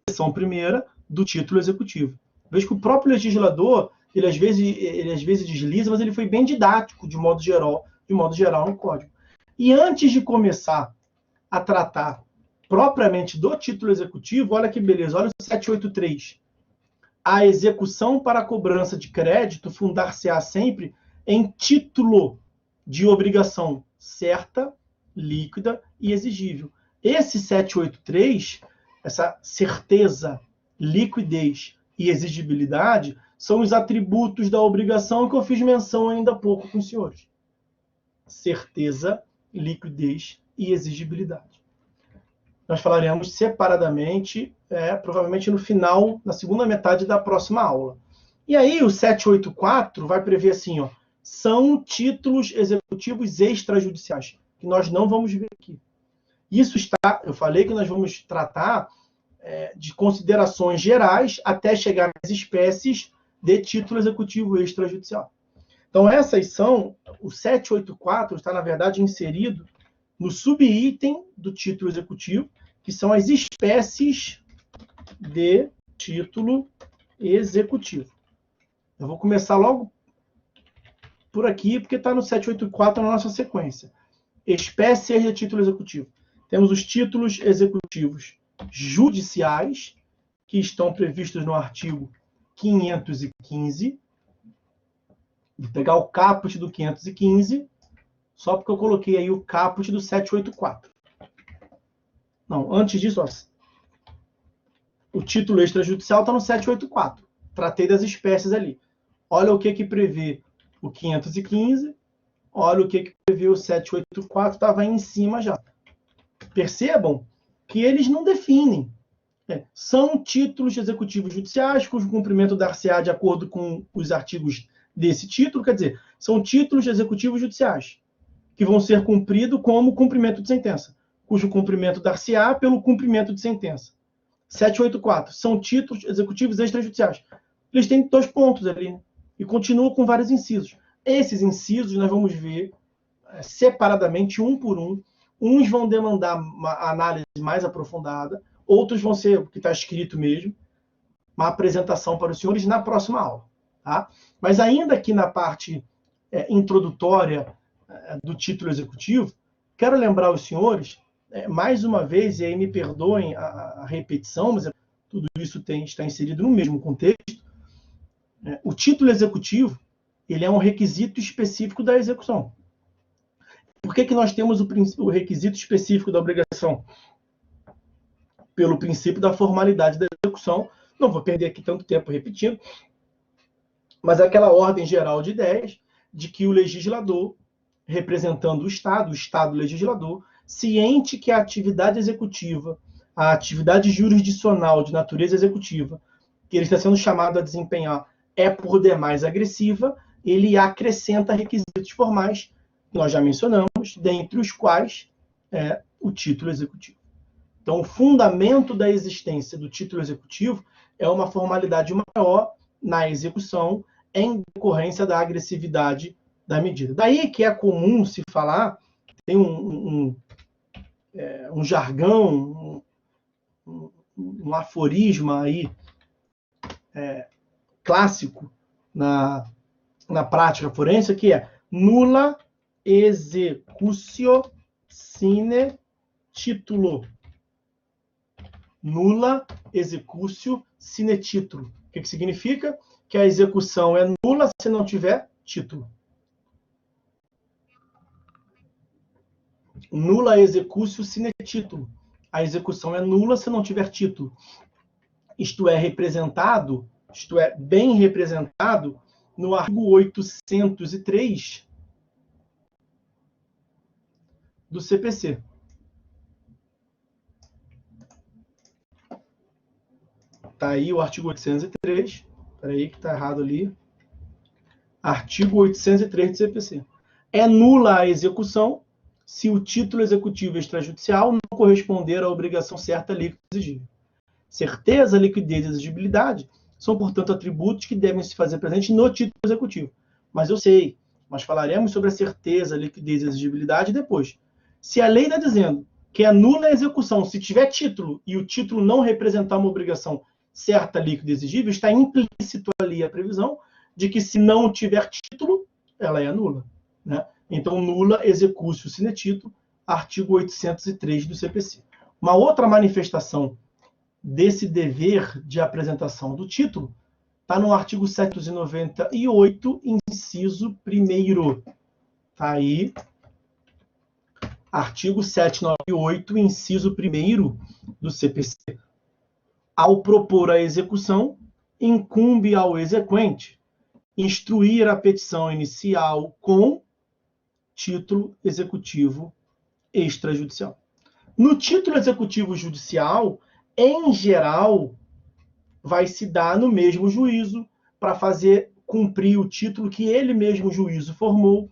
seção 1ª do título executivo. Vejo que o próprio legislador, ele às vezes desliza, mas ele foi bem didático, de modo geral no Código. E antes de começar a tratar propriamente do título executivo, olha que beleza, olha o 783. A execução para a cobrança de crédito fundar-se-á sempre em título de obrigação certa, líquida e exigível. Esse 783, essa certeza, liquidez e exigibilidade, são os atributos da obrigação que eu fiz menção ainda há pouco com os senhores. Certeza, liquidez e exigibilidade. Nós falaremos separadamente, provavelmente no final, na segunda metade da próxima aula. E aí o 784 vai prever assim, ó, são títulos executivos extrajudiciais, que nós não vamos ver aqui. Isso está, eu falei que nós vamos tratar de considerações gerais até chegar nas espécies de título executivo extrajudicial. Então, essas são, o 784 está, na verdade, inserido no subitem do título executivo, que são as espécies de título executivo. Eu vou começar logo por aqui, porque está no 784 na nossa sequência. Espécies de título executivo. Temos os títulos executivos judiciais, que estão previstos no artigo 515. Vou pegar o caput do 515. Só porque eu coloquei aí o caput do 784. Não, antes disso, ó, o título extrajudicial está no 784. Tratei das espécies ali. Olha o que prevê o 515, olha o que prevê o 784, estava aí em cima já. Percebam que eles não definem. São títulos executivos judiciais, cujo cumprimento dar-se-á de acordo com os artigos desse título, quer dizer, são títulos executivos judiciais, que vão ser cumpridos como cumprimento de sentença, cujo cumprimento dar-se-á pelo cumprimento de sentença. 784, são títulos executivos extrajudiciais. Eles têm 2 pontos ali, né? E continuam com vários incisos. Esses incisos nós vamos ver separadamente, um por um. Uns vão demandar uma análise mais aprofundada, outros vão ser o que está escrito mesmo, uma apresentação para os senhores na próxima aula. Tá? Mas ainda aqui na parte introdutória do título executivo, quero lembrar aos senhores, mais uma vez, e aí me perdoem a repetição, mas tudo isso está inserido no mesmo contexto, o título executivo ele é um requisito específico da execução. Por que nós temos o requisito específico da obrigação? Pelo princípio da formalidade da execução. Não vou perder aqui tanto tempo repetindo, mas aquela ordem geral de ideias de que o legislador, representando o Estado legislador, ciente que a atividade executiva, a atividade jurisdicional de natureza executiva, que ele está sendo chamado a desempenhar, é por demais agressiva, ele acrescenta requisitos formais, que nós já mencionamos, dentre os quais o título executivo. Então, o fundamento da existência do título executivo é uma formalidade maior na execução em decorrência da agressividade da medida. Daí que é comum se falar, tem um jargão, um aforisma aí clássico na prática forense, que é nulla executio sine titulo. Nulla executio sine titulo. O que significa? Que a execução é nula se não tiver título. Nulla executio sine titulo. A execução é nula se não tiver título. Isto é representado, isto é bem representado no artigo 803 do CPC. Está aí o artigo 803. Espera aí que está errado ali. Artigo 803 do CPC. É nula a execução se o título executivo extrajudicial não corresponder à obrigação certa, líquida e exigível. Certeza, liquidez e exigibilidade são, portanto, atributos que devem se fazer presentes no título executivo. Mas eu sei, nós falaremos sobre a certeza, liquidez e exigibilidade depois. Se a lei está dizendo que é nula a execução se tiver título e o título não representar uma obrigação certa, líquida e exigível, está implícito ali a previsão de que se não tiver título, ela é nula. Né? Então, nulla executio sine titulo, artigo 803 do CPC. Uma outra manifestação desse dever de apresentação do título está no artigo 798, inciso 1º. Está aí, artigo 798, inciso 1º do CPC. Ao propor a execução, incumbe ao exequente instruir a petição inicial com título executivo extrajudicial. No título executivo judicial, em geral, vai se dar no mesmo juízo para fazer cumprir o título que ele mesmo juízo formou.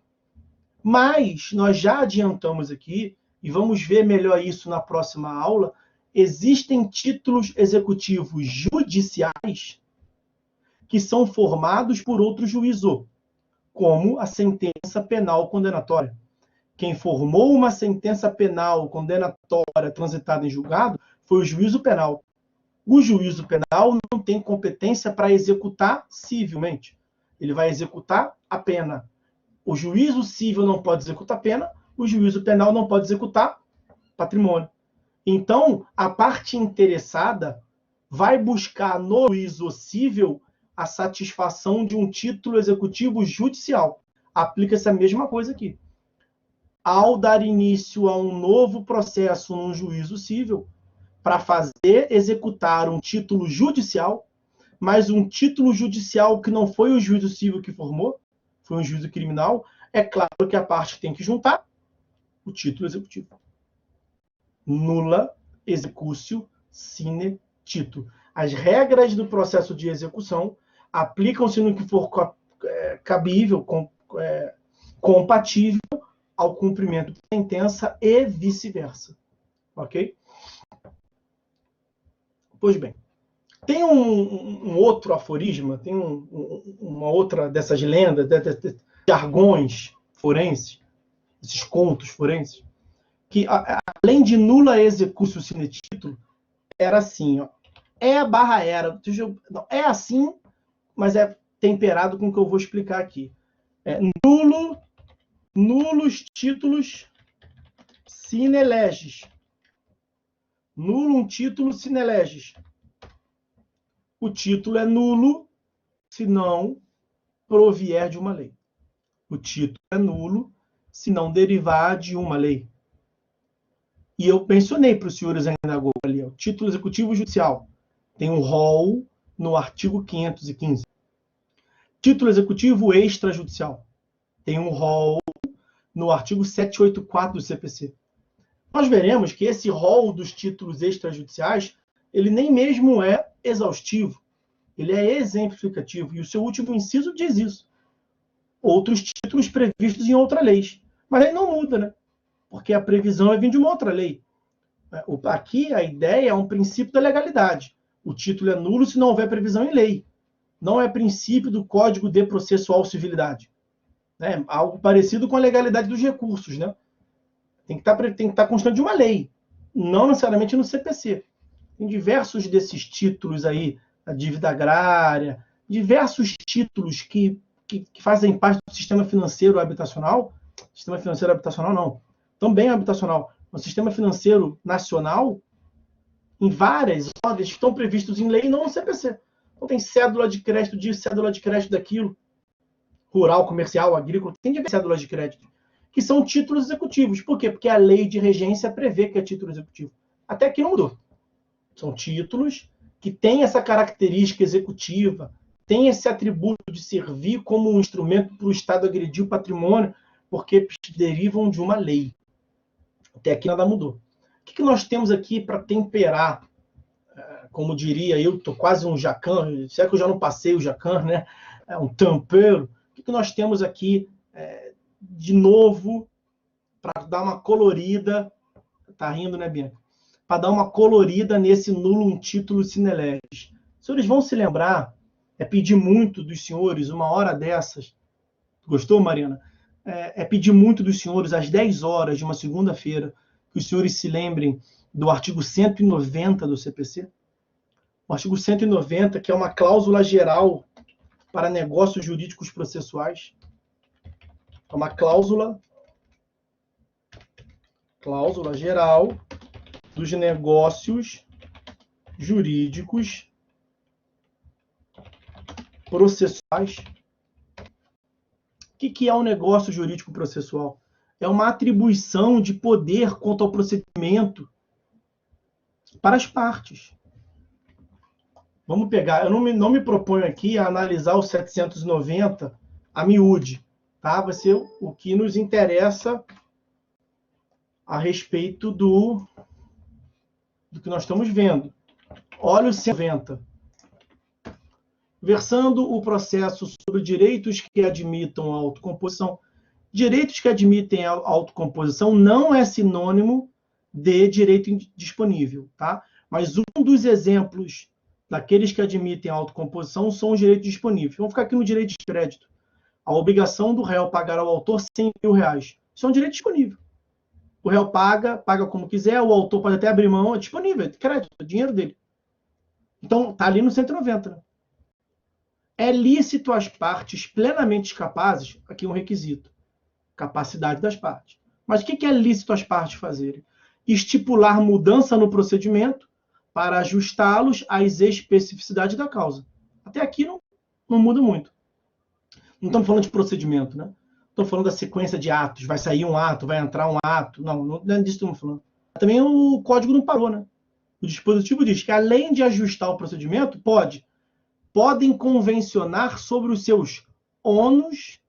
Mas nós já adiantamos aqui, e vamos ver melhor isso na próxima aula, existem títulos executivos judiciais que são formados por outro juízo, como a sentença penal condenatória. Quem formou uma sentença penal condenatória transitada em julgado foi o juízo penal. O juízo penal não tem competência para executar civilmente. Ele vai executar a pena. O juízo civil não pode executar pena, o juízo penal não pode executar patrimônio. Então, a parte interessada vai buscar no juízo civil a satisfação de um título executivo judicial. Aplica-se a mesma coisa aqui. ao dar início a um novo processo num juízo civil, para fazer executar um título judicial, mas um título judicial que não foi o juízo civil que formou, foi um juízo criminal, é claro que a parte tem que juntar o título executivo. Nula executio sine titulo. As regras do processo de execução aplicam-se no que for cabível, compatível ao cumprimento da sentença e vice-versa. Ok? Pois bem, tem um outro aforisma, tem uma outra dessas lendas, de jargões forenses, esses contos forenses, que além de nula executio sine titulo, era assim, ó, era, não, é assim, mas é temperado com o que eu vou explicar aqui. Nulos títulos sine leges. Nulum título sine leges. O título é nulo se não provier de uma lei. O título é nulo se não derivar de uma lei. E eu mencionei para os senhores ainda agora ali, o título executivo judicial. Tem um rol no artigo 515. Título executivo extrajudicial. Tem um rol no artigo 784 do CPC. Nós veremos que esse rol dos títulos extrajudiciais, ele nem mesmo é exaustivo. Ele é exemplificativo. E o seu último inciso diz isso. Outros títulos previstos em outra lei. Mas aí não muda, né? Porque a previsão é vir de uma outra lei. Aqui a ideia é um princípio da legalidade. O título é nulo se não houver previsão em lei. Não é princípio do Código de Processual Civilidade. É algo parecido com a legalidade dos recursos, né? Tem que estar constante de uma lei, não necessariamente no CPC. Tem diversos desses títulos aí, a dívida agrária, diversos títulos que fazem parte do sistema financeiro habitacional. Sistema financeiro habitacional não, também habitacional. O sistema financeiro nacional, em várias ordens, estão previstos em lei e não no CPC. Então tem cédula de crédito disso, cédula de crédito daquilo, rural, comercial, agrícola, tem diversas cédulas de crédito, que são títulos executivos. Por quê? Porque a lei de regência prevê que é título executivo. Até aqui não mudou. São títulos que têm essa característica executiva, têm esse atributo de servir como um instrumento para o Estado agredir o patrimônio, porque derivam de uma lei. Até aqui nada mudou. O que nós temos aqui para temperar? Como diria eu, estou quase um Jacan, se é que eu já não passei o Jacan, né? É um tempero. O que nós temos aqui, de novo, para dar uma colorida, tá rindo, né, Bianca? Para dar uma colorida nesse nulum título sine leges. Os senhores vão se lembrar, pedir muito dos senhores, uma hora dessas, gostou, Marina? Pedir muito dos senhores, às 10 horas de uma segunda-feira, que os senhores se lembrem do artigo 190 do CPC. O artigo 190, que é uma cláusula geral para negócios jurídicos processuais. É uma cláusula geral dos negócios jurídicos processuais. O que é um negócio jurídico processual? É uma atribuição de poder quanto ao procedimento para as partes. Vamos pegar, eu não me proponho aqui a analisar o 790 a miúde, tá? Vai ser o que nos interessa a respeito do que nós estamos vendo. Olha o 190. Versando o processo sobre direitos que admitam a autocomposição. Direitos que admitem a autocomposição não é sinônimo de direito disponível, tá? Mas um dos exemplos daqueles que admitem a autocomposição são os direitos disponíveis. Vamos ficar aqui no direito de crédito. A obrigação do réu pagar ao autor R$100.000. Isso é um direito disponível. O réu paga como quiser, o autor pode até abrir mão, é disponível, é crédito, é dinheiro dele. Então, está ali no 190. Né? É lícito às partes plenamente capazes, aqui um requisito, capacidade das partes. Mas o que é lícito às partes fazerem? Estipular mudança no procedimento para ajustá-los às especificidades da causa. Até aqui não muda muito. Não estamos falando de procedimento, né? estou falando da sequência de atos, vai sair um ato, vai entrar um ato. Não é disso que estamos falando. Também o código não parou, né? O dispositivo diz que, além de ajustar o procedimento, podem convencionar sobre os seus ônus,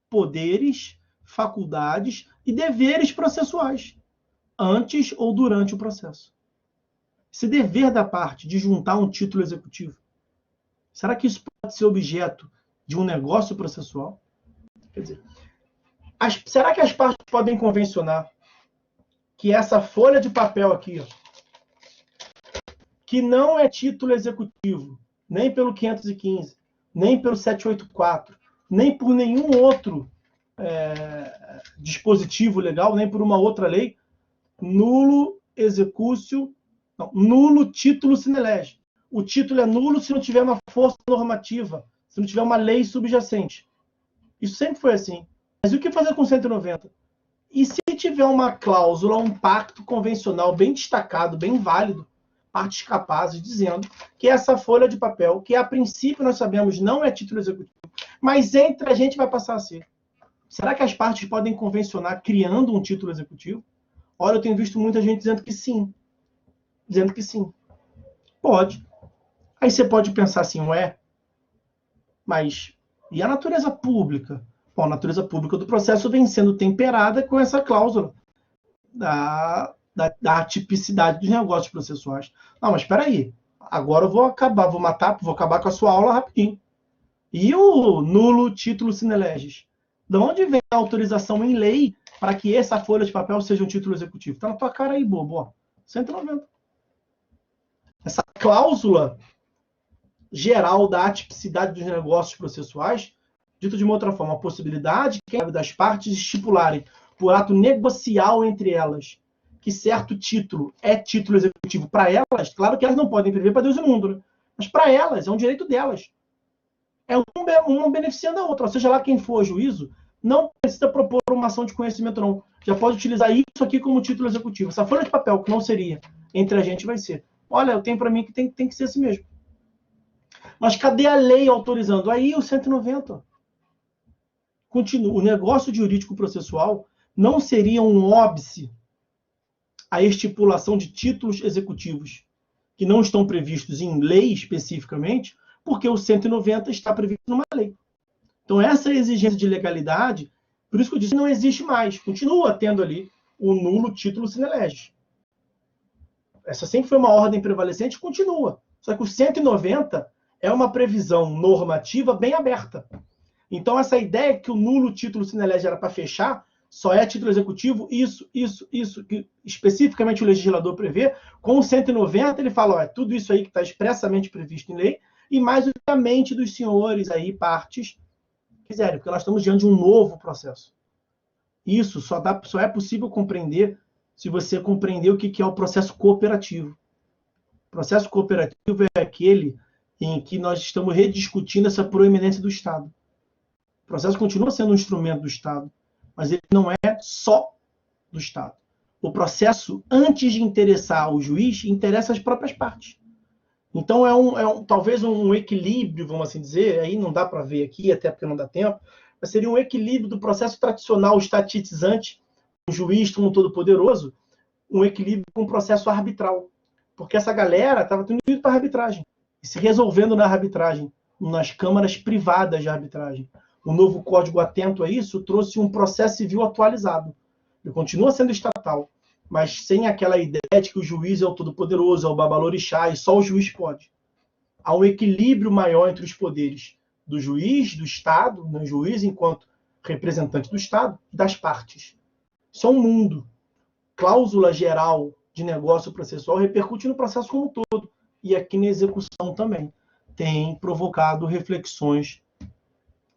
poderes, faculdades e deveres processuais, antes ou durante o processo. Esse dever da parte de juntar um título executivo, será que isso pode ser objeto de um negócio processual? Quer dizer, será que as partes podem convencionar que essa folha de papel aqui, ó, que não é título executivo, nem pelo 515, nem pelo 784, nem por nenhum outro dispositivo legal, nem por uma outra lei, nulo título sine lege. O título é nulo se não tiver uma força normativa, se não tiver uma lei subjacente. Isso sempre foi assim. Mas o que fazer com 190? E se tiver uma cláusula, um pacto convencional bem destacado, bem válido, partes capazes, dizendo que essa folha de papel, que a princípio nós sabemos não é título executivo, mas entre a gente vai passar a ser. Será que as partes podem convencionar criando um título executivo? Olha, eu tenho visto muita gente dizendo que sim. Dizendo que sim. Pode. Aí você pode pensar assim, ué, mas e a natureza pública? Bom, a natureza pública do processo vem sendo temperada com essa cláusula da atipicidade dos negócios processuais. Não, mas espera aí. Agora eu vou acabar com a sua aula rapidinho. E o nulo título sine lege? De onde vem a autorização em lei para que essa folha de papel seja um título executivo? Está na tua cara aí, bobo. Ó. 190. Essa cláusula geral da atipicidade dos negócios processuais, dito de uma outra forma, a possibilidade das partes estipularem, por ato negocial entre elas, que certo título é título executivo para elas, claro que elas não podem prever para Deus e o mundo, né? Mas para elas, é um direito delas. É uma beneficiando a outra. Ou seja lá quem for ao juízo, não precisa propor uma ação de conhecimento, não. Já pode utilizar isso aqui como título executivo. Essa folha de papel, que não seria entre a gente, vai ser. Olha, eu tenho para mim que tem que ser assim mesmo. Mas cadê a lei autorizando? Aí o 190. Continua. O negócio jurídico processual não seria um óbice à estipulação de títulos executivos que não estão previstos em lei especificamente, porque o 190 está previsto numa lei. Então, essa exigência de legalidade, por isso que eu disse, não existe mais. Continua tendo ali o nulo título sine lege. Essa sempre foi uma ordem prevalecente, continua. Só que o 190 é uma previsão normativa bem aberta. Então, essa ideia que o nulo título sine lege era para fechar, só é título executivo, isso, que especificamente o legislador prevê, com o 190 ele fala, ó, é tudo isso aí que está expressamente previsto em lei, e mais o que a mente dos senhores aí, partes, quiserem, porque nós estamos diante de um novo processo. Isso só é possível compreender se você compreender o que é o processo cooperativo. O processo cooperativo é aquele em que nós estamos rediscutindo essa proeminência do Estado. O processo continua sendo um instrumento do Estado, mas ele não é só do Estado. O processo, antes de interessar ao juiz, interessa as próprias partes. Então, talvez um equilíbrio, vamos assim dizer, aí não dá para ver aqui, até porque não dá tempo, mas seria um equilíbrio do processo tradicional estatizante, um juiz como todo-poderoso, um equilíbrio com o processo arbitral. Porque essa galera estava tudo indo para a arbitragem, e se resolvendo na arbitragem, nas câmaras privadas de arbitragem. O novo código atento a isso trouxe um processo civil atualizado. Ele continua sendo estatal, mas sem aquela ideia de que o juiz é o todo-poderoso, é o babalorixá, e só o juiz pode. Há um equilíbrio maior entre os poderes do juiz, do Estado, no juiz enquanto representante do Estado, e das partes. Isso é um mundo. Cláusula geral de negócio processual repercute no processo como um todo, e aqui na execução também. Tem provocado reflexões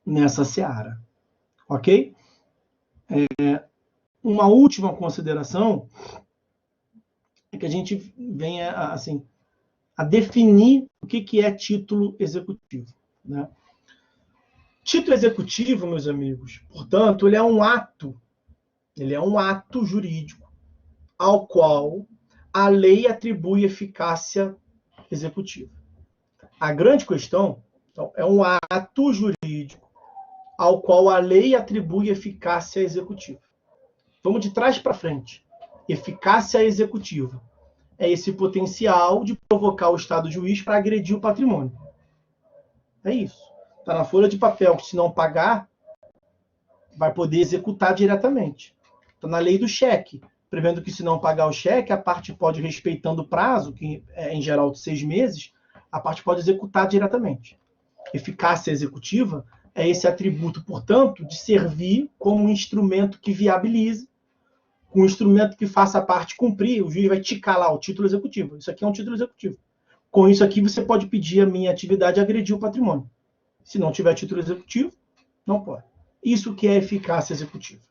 nessa seara. Ok? Uma última consideração é que a gente venha assim, a definir o que é título executivo. Né? Título executivo, meus amigos, portanto, ele é um ato jurídico ao qual a lei atribui eficácia executiva. A grande questão, então, é um ato jurídico ao qual a lei atribui eficácia executiva. Vamos de trás para frente. Eficácia executiva é esse potencial de provocar o Estado juiz para agredir o patrimônio. É isso. Está na folha de papel que, se não pagar, vai poder executar diretamente. Está na lei do cheque, prevendo que, se não pagar o cheque, a parte pode, respeitando o prazo, que é em geral de 6 meses, a parte pode executar diretamente. Eficácia executiva é esse atributo, portanto, de servir como um instrumento que viabilize, um instrumento que faça a parte cumprir. O juiz vai ticar lá o título executivo. Isso aqui é um título executivo. Com isso aqui, você pode pedir a minha atividade e agredir o patrimônio. Se não tiver título executivo, não pode. Isso que é eficácia executiva.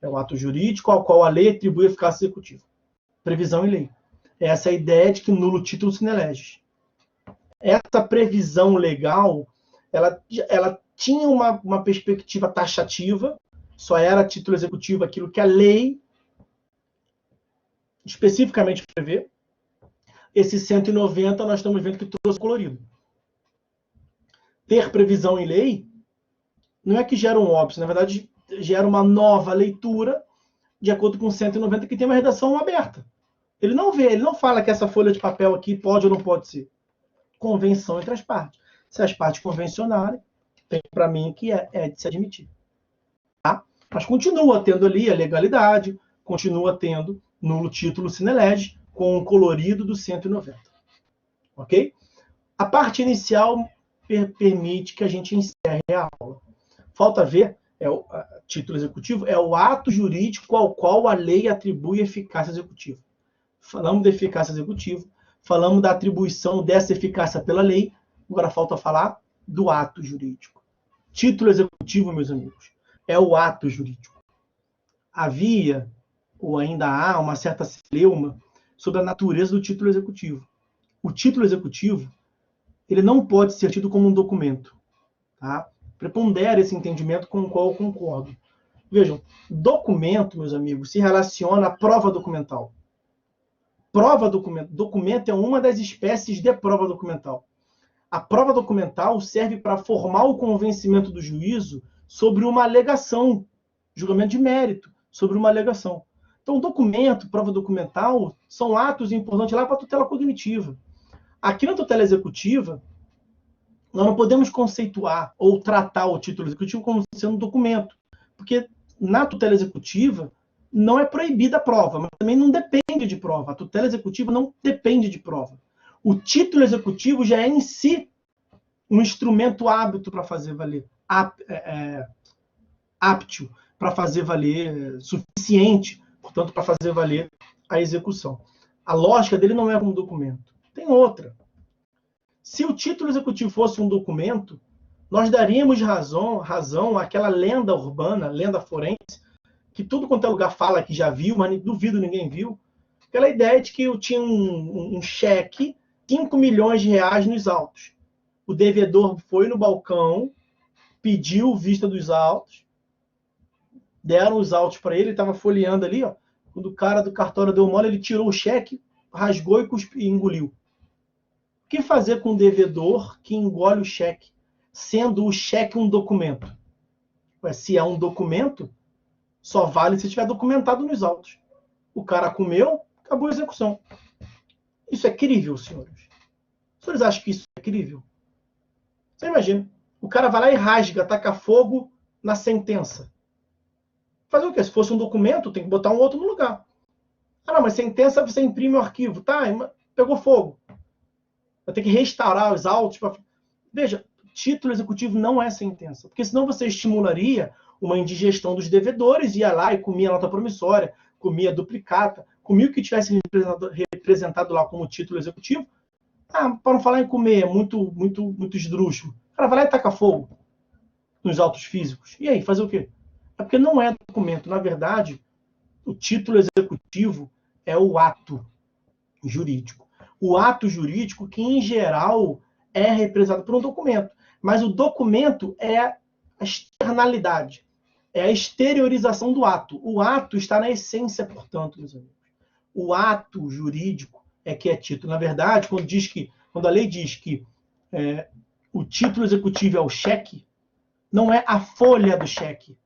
É o ato jurídico ao qual a lei atribui eficácia executiva. Previsão em lei. Essa é a ideia de que nulo título sine lege. Essa previsão legal, ela tinha uma perspectiva taxativa, só era título executivo aquilo que a lei especificamente prevê. Esse 190 nós estamos vendo que trouxe colorido. Ter previsão em lei não é que gera um óbice, na verdade gera uma nova leitura de acordo com 190 que tem uma redação aberta. Ele não vê, ele não fala que essa folha de papel aqui pode ou não pode ser. Convenção entre as partes. Se as partes convencionarem, tem para mim que é de se admitir. Tá? Mas continua tendo ali a legalidade, continua tendo nulo título sine lege, com o colorido do 190. Ok? A parte inicial permite que a gente encerre a aula. Falta ver, o título executivo é o ato jurídico ao qual a lei atribui eficácia executiva. Falamos da eficácia executiva, falamos da atribuição dessa eficácia pela lei, agora falta falar do ato jurídico. Título executivo, meus amigos, é o ato jurídico. Havia, ou ainda há, uma certa celeuma sobre a natureza do título executivo. O título executivo, ele não pode ser tido como um documento. Tá? Prepondera esse entendimento com o qual eu concordo. Vejam, documento, meus amigos, se relaciona à prova documental. Documento é uma das espécies de prova documental. A prova documental serve para formar o convencimento do juízo sobre uma alegação, julgamento de mérito, sobre uma alegação. Então, documento, prova documental, são atos importantes lá para a tutela cognitiva. Aqui na tutela executiva, nós não podemos conceituar ou tratar o título executivo como sendo um documento, porque na tutela executiva não é proibida a prova, mas também não depende de prova. A tutela executiva não depende de prova. O título executivo já é em si um instrumento hábito para fazer valer, apto para fazer valer, suficiente, portanto, para fazer valer a execução. A lógica dele não é um documento. Tem outra. Se o título executivo fosse um documento, nós daríamos razão àquela lenda urbana, lenda forense, que tudo quanto é lugar fala que já viu, mas duvido ninguém viu. Aquela ideia de que eu tinha um cheque, 5 milhões de reais nos autos. O devedor foi no balcão, pediu vista dos autos, deram os autos para ele estava folheando ali, ó. Quando o cara do cartório deu mole, ele tirou o cheque, rasgou e engoliu. O que fazer com o devedor que engole o cheque, sendo o cheque um documento? Se é um documento, só vale se estiver documentado nos autos. O cara comeu, acabou a execução. Isso é crível, senhores? Os senhores acham que isso é crível? Você imagina, o cara vai lá e rasga, taca fogo na sentença. Fazer o quê? Se fosse um documento, tem que botar um outro no lugar. Ah, não, mas sentença você imprime o arquivo. Tá, pegou fogo. Vai ter que restaurar os autos. Veja, título executivo não é sentença, porque senão você estimularia uma indigestão dos devedores, ia lá e comia a nota promissória, comia a duplicata, comia o que tivesse representado lá como título executivo. Ah, para não falar em comer, é muito esdrúxulo. O cara vai lá e taca fogo nos autos físicos. E aí, fazer o quê? É porque não é documento. Na verdade, o título executivo é o ato jurídico. O ato jurídico que, em geral, é representado por um documento. Mas o documento é a externalidade, é a exteriorização do ato. O ato está na essência, portanto, meus amigos. O ato jurídico é que é título. Na verdade, quando a lei diz que o título executivo é o cheque, não é a folha do cheque.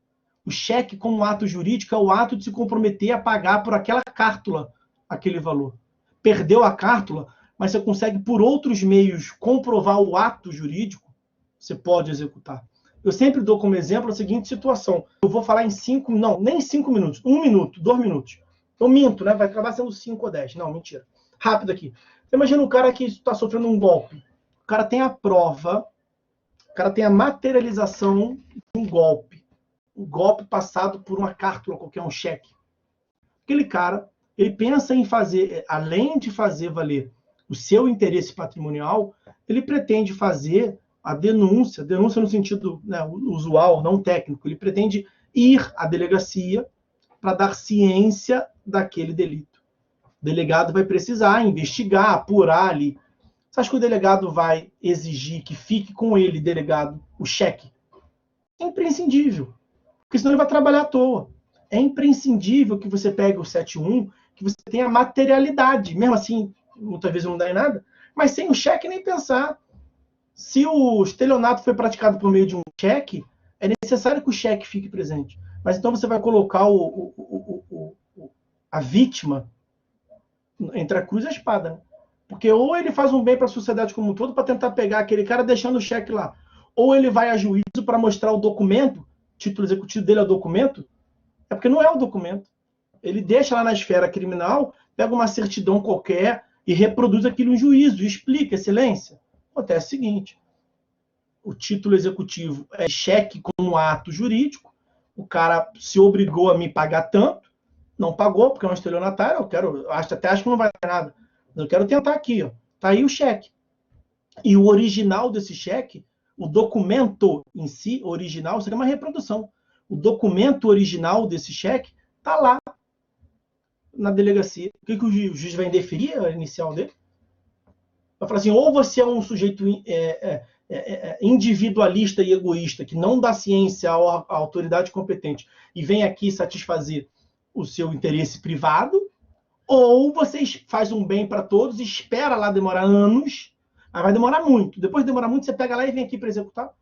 O cheque, como ato jurídico, é o ato de se comprometer a pagar por aquela cártula aquele valor. Perdeu a cártula, mas você consegue, por outros meios, comprovar o ato jurídico, você pode executar. Eu sempre dou como exemplo a seguinte situação. Eu vou falar em 5, não, nem 5 minutos, 1 minuto, 2 minutos. Eu minto, né? Vai acabar sendo 5 ou 10. Não, mentira. Rápido aqui. Você imagina um cara que está sofrendo um golpe. O cara tem a prova, o cara tem a materialização de um golpe passado por uma cártula, qualquer um cheque. Aquele cara, ele pensa em fazer, além de fazer valer o seu interesse patrimonial, ele pretende fazer a denúncia no sentido, né, usual, não técnico, ele pretende ir à delegacia para dar ciência daquele delito. O delegado vai precisar investigar, apurar ali. Você acha que o delegado vai exigir que fique com ele, delegado, o cheque? É imprescindível. Porque senão ele vai trabalhar à toa. É imprescindível que você pegue o 71, que você tenha materialidade. Mesmo assim, muitas vezes não dá em nada, mas sem o cheque nem pensar. Se o estelionato foi praticado por meio de um cheque, é necessário que o cheque fique presente. Mas então você vai colocar a vítima entre a cruz e a espada. Né? Porque ou ele faz um bem para a sociedade como um todo para tentar pegar aquele cara deixando o cheque lá, ou ele vai a juízo para mostrar o documento, o título executivo dele é o documento, é porque não é o documento. Ele deixa lá na esfera criminal, pega uma certidão qualquer e reproduz aquilo em juízo, e explica, excelência. Acontece o seguinte, o título executivo é cheque como ato jurídico, o cara se obrigou a me pagar tanto, não pagou, porque é um estelionatário, até acho que não vai dar nada. Eu quero tentar aqui, ó. Tá aí o cheque. E o original desse cheque, o documento em si, original, seria uma reprodução. O documento original desse cheque está lá na delegacia. O que o juiz vai indeferir a inicial dele? Vai falar assim, ou você é um sujeito individualista e egoísta, que não dá ciência à autoridade competente e vem aqui satisfazer o seu interesse privado, ou você faz um bem para todos, espera lá demorar anos, aí vai demorar muito. Depois de demorar muito, você pega lá e vem aqui para executar?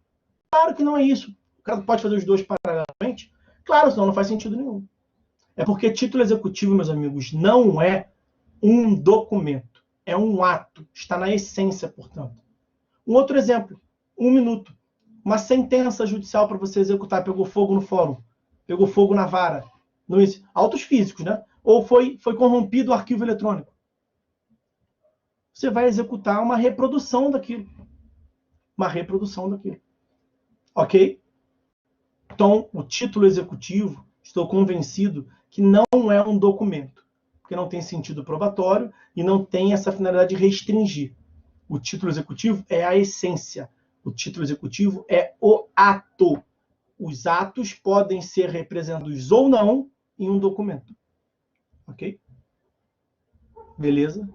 Claro que não é isso. O cara pode fazer os dois paralelamente? Claro, senão não faz sentido nenhum. É porque título executivo, meus amigos, não é um documento. É um ato. Está na essência, portanto. Um outro exemplo. 1 minuto. Uma sentença judicial para você executar. Pegou fogo no fórum. Pegou fogo na vara. Autos físicos, né? Ou foi corrompido o arquivo eletrônico. Você vai executar uma reprodução daquilo. Uma reprodução daquilo. Ok? Então, o título executivo, estou convencido que não é um documento, porque não tem sentido probatório e não tem essa finalidade de restringir. O título executivo é a essência. O título executivo é o ato. Os atos podem ser representados ou não em um documento. Ok? Beleza?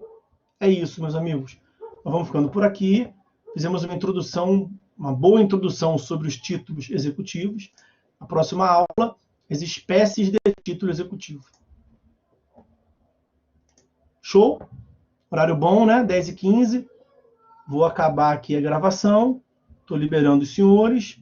É isso, meus amigos. Nós vamos ficando por aqui. Fizemos uma introdução, uma boa introdução sobre os títulos executivos. A próxima aula, as espécies de título executivo. Show? Horário bom, né? 10h15. Vou acabar aqui a gravação. Estou liberando os senhores.